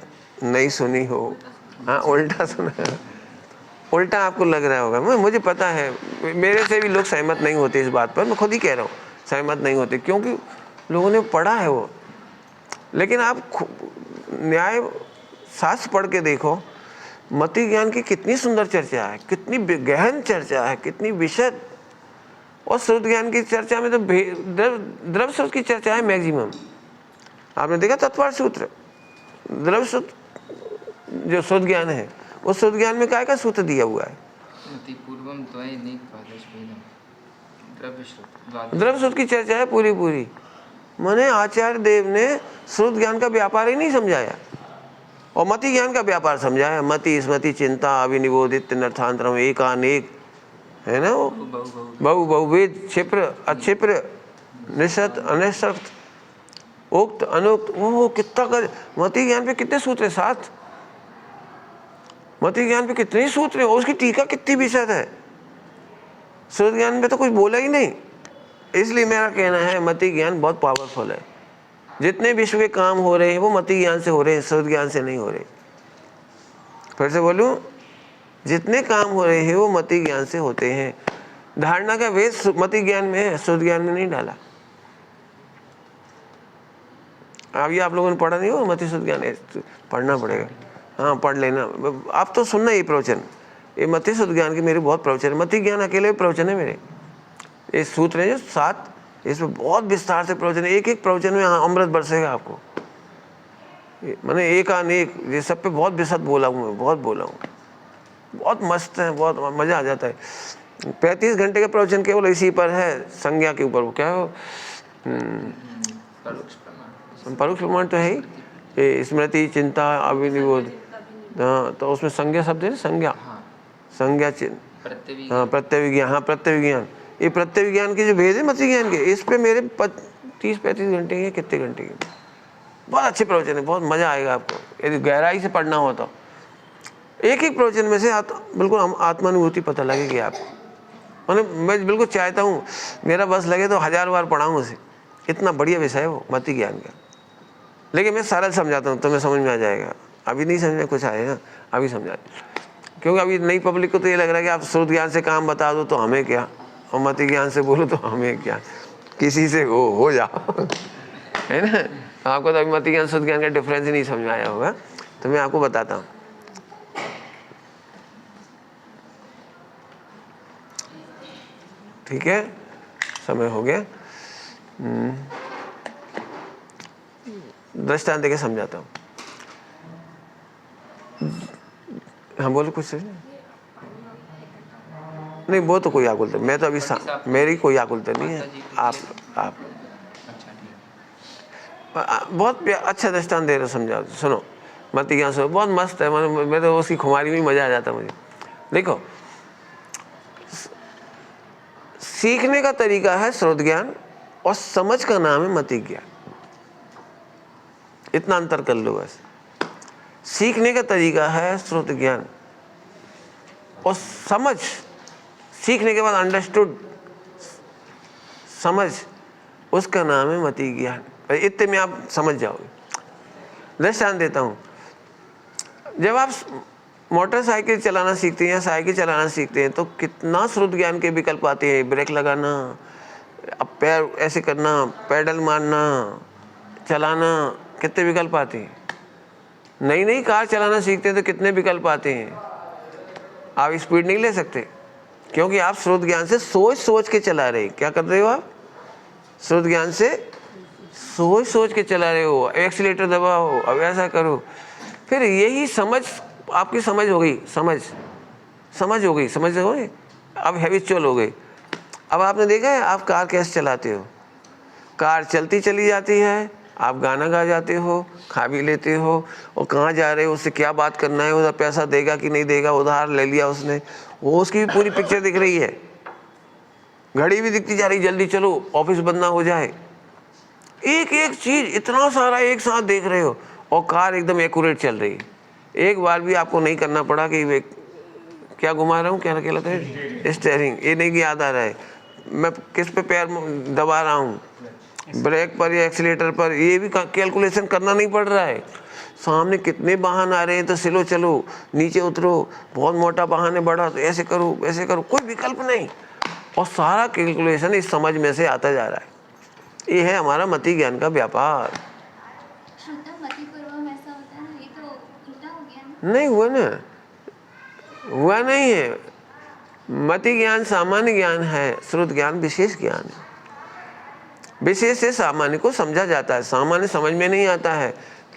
नहीं सुनी हो, हाँ उल्टा सुना है, उल्टा आपको लग रहा होगा। मुझे पता है, मेरे से भी लोग सहमत नहीं होते इस बात पर, मैं खुद ही कह रहा हूँ सहमत नहीं होते, क्योंकि लोगों ने पढ़ा है वो। लेकिन आप न्याय शास्त्र पढ़ के देखो, मति ज्ञान की कितनी सुंदर चर्चा है, कितनी गहन चर्चा है, कितनी विशद। और श्रुत ज्ञान की चर्चा में तो द्रव्य सूत्र की चर्चा है मैक्सिमम। आपने देखा तत्पर सूत्र, द्रव्य सूत्र जो शुद्ध ज्ञान है, उस शुद्ध ज्ञान में काय का सूत्र दिया हुआ है? द्रव्य सूत्र की चर्चा है पूरी पूरी। माने आचार्य देव ने श्रुत ज्ञान का व्यापार ही नहीं समझाया, और मति ज्ञान का व्यापार समझाया। मति, स्मृति, चिंता, अभिनिबोधित, नर्थांतरम, एकानेक, है ना वो, बहु बहुवेद, क्षिप्र अक्षिप्र, निषत अनिषत, उक्त अनुक्त, वो कितना कर। मति ज्ञान पे कितने सूत्र है? 7। मति ज्ञान पे कितने सूत्र है, उसकी टीका कितनी विशद है। श्रुत ज्ञान पे तो कुछ बोला ही नहीं। इसलिए मेरा कहना है मति ज्ञान बहुत पावरफुल है। जितने विश्व के काम हो रहे हैं वो मति ज्ञान से हो रहे हैं, श्रुत ज्ञान से नहीं हो रहे। फिर से बोलूं, जितने काम हो रहे हैं वो मति ज्ञान से होते हैं। धारणा का वेद मति ज्ञान में है, श्रुत ज्ञान में नहीं डाला। अभी आप लोगों ने पढ़ा नहीं हो मति श्रुत ज्ञान, पढ़ना पड़ेगा। हाँ पढ़ लेना, आप तो सुनना ही प्रवचन। ये मति शुद्ध ज्ञान के मेरे बहुत प्रवचन है, मति ज्ञान अकेले प्रवचन है मेरे। ये सूत्र है जो 7, इसमें बहुत विस्तार से प्रवचन है। एक एक प्रवचन में अमृत बरसेगा आपको। मैंने एक अनेक ये सब पे बहुत विशद बोला हूँ मैं, बहुत बोला हूँ, बहुत मस्त है, बहुत मज़ा आ जाता है। 35 घंटे का प्रवचन केवल इसी पर है, संज्ञा के ऊपर। वो क्या हो, परोक्ष प्रमाण तो है ही, स्मृति, चिंता, अभिनिबोध। हाँ तो उसमें संज्ञा शब्द है, संज्ञा, संज्ञा चिन्ह, हाँ प्रत्यय विज्ञान, हाँ प्रत्यय विज्ञान। ये प्रत्यय विज्ञान के जो भेद है मति ज्ञान के, इस पे मेरे 30-35 घंटे के, कितने घंटे के, बहुत अच्छे प्रवचन है। बहुत मज़ा आएगा आपको यदि गहराई से पढ़ना हो तो। एक एक प्रवचन में से बिल्कुल आत्मानुभूति पता लगेगी आपको। मैं बिल्कुल चाहता हूँ मेरा बस लगे तो 1000 बार पढ़ाऊँ उसे, इतना बढ़िया विषय है वो मति ज्ञान का। लेकिन मैं सरल समझाता हूँ, तुम्हें समझ में आ जाएगा। अभी नहीं समझ में कुछ आएगा, अभी समझा, क्योंकि अभी नई पब्लिक को तो ये लग रहा है कि आप श्रुत ज्ञान से काम बता दो तो हमें क्या, और मति ज्ञान से बोलो तो हमें क्या, किसी से हो जाओ है ना। आपको तो अभी मति ज्ञान श्रुत ज्ञान का डिफरेंस ही नहीं समझ में आया होगा, तो मैं आपको बताता हूँ। ठीक है, समय हो गया। दृष्टांत देके समझाता हूँ। हाँ बोलो कुछ नहीं, वो तो कोई आकुलता, मैं तो अभी मेरी कोई आकुलता नहीं है। आप बहुत अच्छा दृष्टांत दे रहे, समझा, सुनो। मति ज्ञान से बहुत मस्त है, मैं तो उसकी खुमारी में मजा आ जाता मुझे। देखो, सीखने का तरीका है श्रुत ज्ञान, और समझ का नाम है मति ज्ञान। इतना अंतर कर लो बस। सीखने का तरीका है श्रुत ज्ञान, और समझ, सीखने के बाद अंडरस्टूड, समझ, उसका नाम है मति ज्ञान। इतने में आप समझ जाओगे। दृष्टांत देता हूँ। जब आप मोटरसाइकिल चलाना सीखते हैं या साइकिल चलाना सीखते हैं तो कितना श्रुत ज्ञान के विकल्प आते हैं। ब्रेक लगाना, अब पैर ऐसे करना, पैडल मारना, चलाना, कितने विकल्प आते हैं। नई नई कार चलाना सीखते हैं तो कितने विकल्प आते हैं। आप स्पीड नहीं ले सकते क्योंकि आप स्रोत ज्ञान से सोच सोच के चला रहे हैं। क्या कर रहे हो आप? स्रोत ज्ञान से सोच सोच के चला रहे हो। एक्सीलेटर दबाओ, अब ऐसा करो, फिर यही समझ आपकी समझ हो गई। समझ हो गई, अब हैबिचुअल हो गई। अब आपने देखा है आप कार कैसे चलाते हो। कार चलती चली जाती है, आप गाना गा जाते हो, खा भी लेते हो, और कहाँ जा रहे हो, उससे क्या बात करना है, उधर पैसा देगा कि नहीं देगा, उधार ले लिया उसने, वो उसकी भी पूरी पिक्चर दिख रही है। घड़ी भी दिखती जा रही, जल्दी चलो ऑफिस बंद ना हो जाए। एक एक चीज़ इतना सारा एक साथ देख रहे हो, और कार एकदम एक्यूरेट चल रही है। एक बार भी आपको नहीं करना पड़ा कि वे क्या घुमा रहा हूँ, क्या कहलाता है, स्टीयरिंग, ये नहीं याद आ रहा है मैं किस पे पैर दबा रहा हूँ, ब्रेक पर या एक्सीलेटर पर, ये भी कैलकुलेशन करना नहीं पड़ रहा है। सामने कितने वाहन आ रहे हैं तो स्लो चलो, नीचे उतरो, बहुत मोटा वाहन है बड़ा तो ऐसे करो वैसे करो, कोई विकल्प नहीं, और सारा कैलकुलेशन इस समझ में से आता जा रहा है। ये है हमारा मति ज्ञान का व्यापार। श्रुतम मति पूर्वम ऐसा होता है ना, ये तो उल्टा हो गया ना। नहीं हुआ ना, हुआ नहीं है। मति ज्ञान सामान्य ज्ञान है, श्रुत ज्ञान विशेष ज्ञान है। विशेष से सामान्य को समझा जाता है, सामान्य समझ में नहीं आता है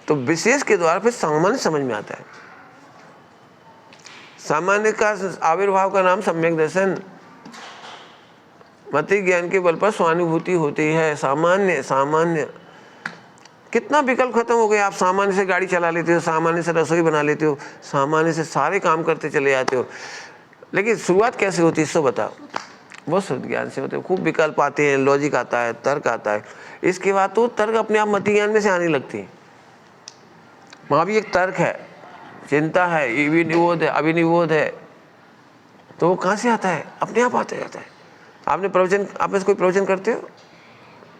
तो विशेष के द्वारा फिर सामान्य समझ में आता है। सामान्य का आविर्भाव का नाम सम्यक दर्शन। मति ज्ञान के बल पर स्वानुभूति होती है। सामान्य कितना विकल्प खत्म हो गए। आप सामान्य से गाड़ी चला लेते हो, सामान्य से रसोई बना लेते हो, सामान्य से सारे काम करते चले जाते हो, लेकिन शुरुआत कैसे होती है इसको बताओ। वो शुद्ध ज्ञान से होते हैं। खूब विकल्प आते हैं, लॉजिक आता है, तर्क आता है, इसके बाद तो तर्क अपने आप मति ज्ञान में से आने लगती है। वहाँ भी एक तर्क है, चिंता है, निबोध है, अभिनिबोध है, तो वो कहाँ से आता है? अपने आप आता जाता है। आपने प्रवचन, आप में से कोई प्रवचन करते हो?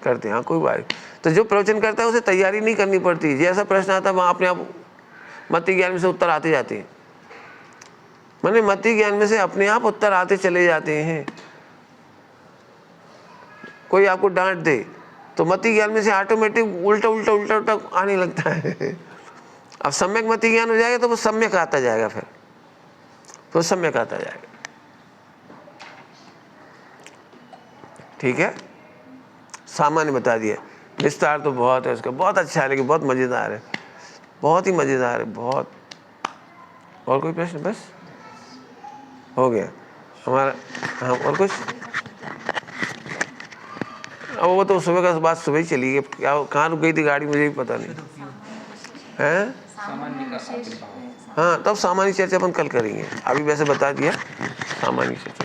करते हैं, हाँ, कोई बात। तो जो प्रवचन करता है उसे तैयारी नहीं करनी पड़ती, जैसा प्रश्न आता है वहाँ अपने आप मति ज्ञान में से उत्तर आते जाते हैं। माने मति ज्ञान में से अपने आप उत्तर आते चले जाते हैं। कोई आपको डांट दे तो मति ज्ञान में से ऑटोमेटिक उल्टा आने लगता है। अब सम्यक मति ज्ञान हो जाएगा तो वो सम्यक आता जाएगा, फिर तो सम्यक आता जाएगा। ठीक है, सामान्य बता दिया, विस्तार तो बहुत है उसका, बहुत अच्छा है, लेकिन बहुत मज़ेदार है, बहुत ही मज़ेदार है, बहुत। और कोई प्रश्न? बस हो गया हमारा। हाँ, और कुछ? अब वो तो सुबह का बात सुबह ही चली गई, क्या कहाँ रुक गई थी गाड़ी मुझे भी पता नहीं है। हाँ, तब सामान्य चर्चा अपन कल करेंगे, अभी वैसे बता दिया सामान्य चर्चा।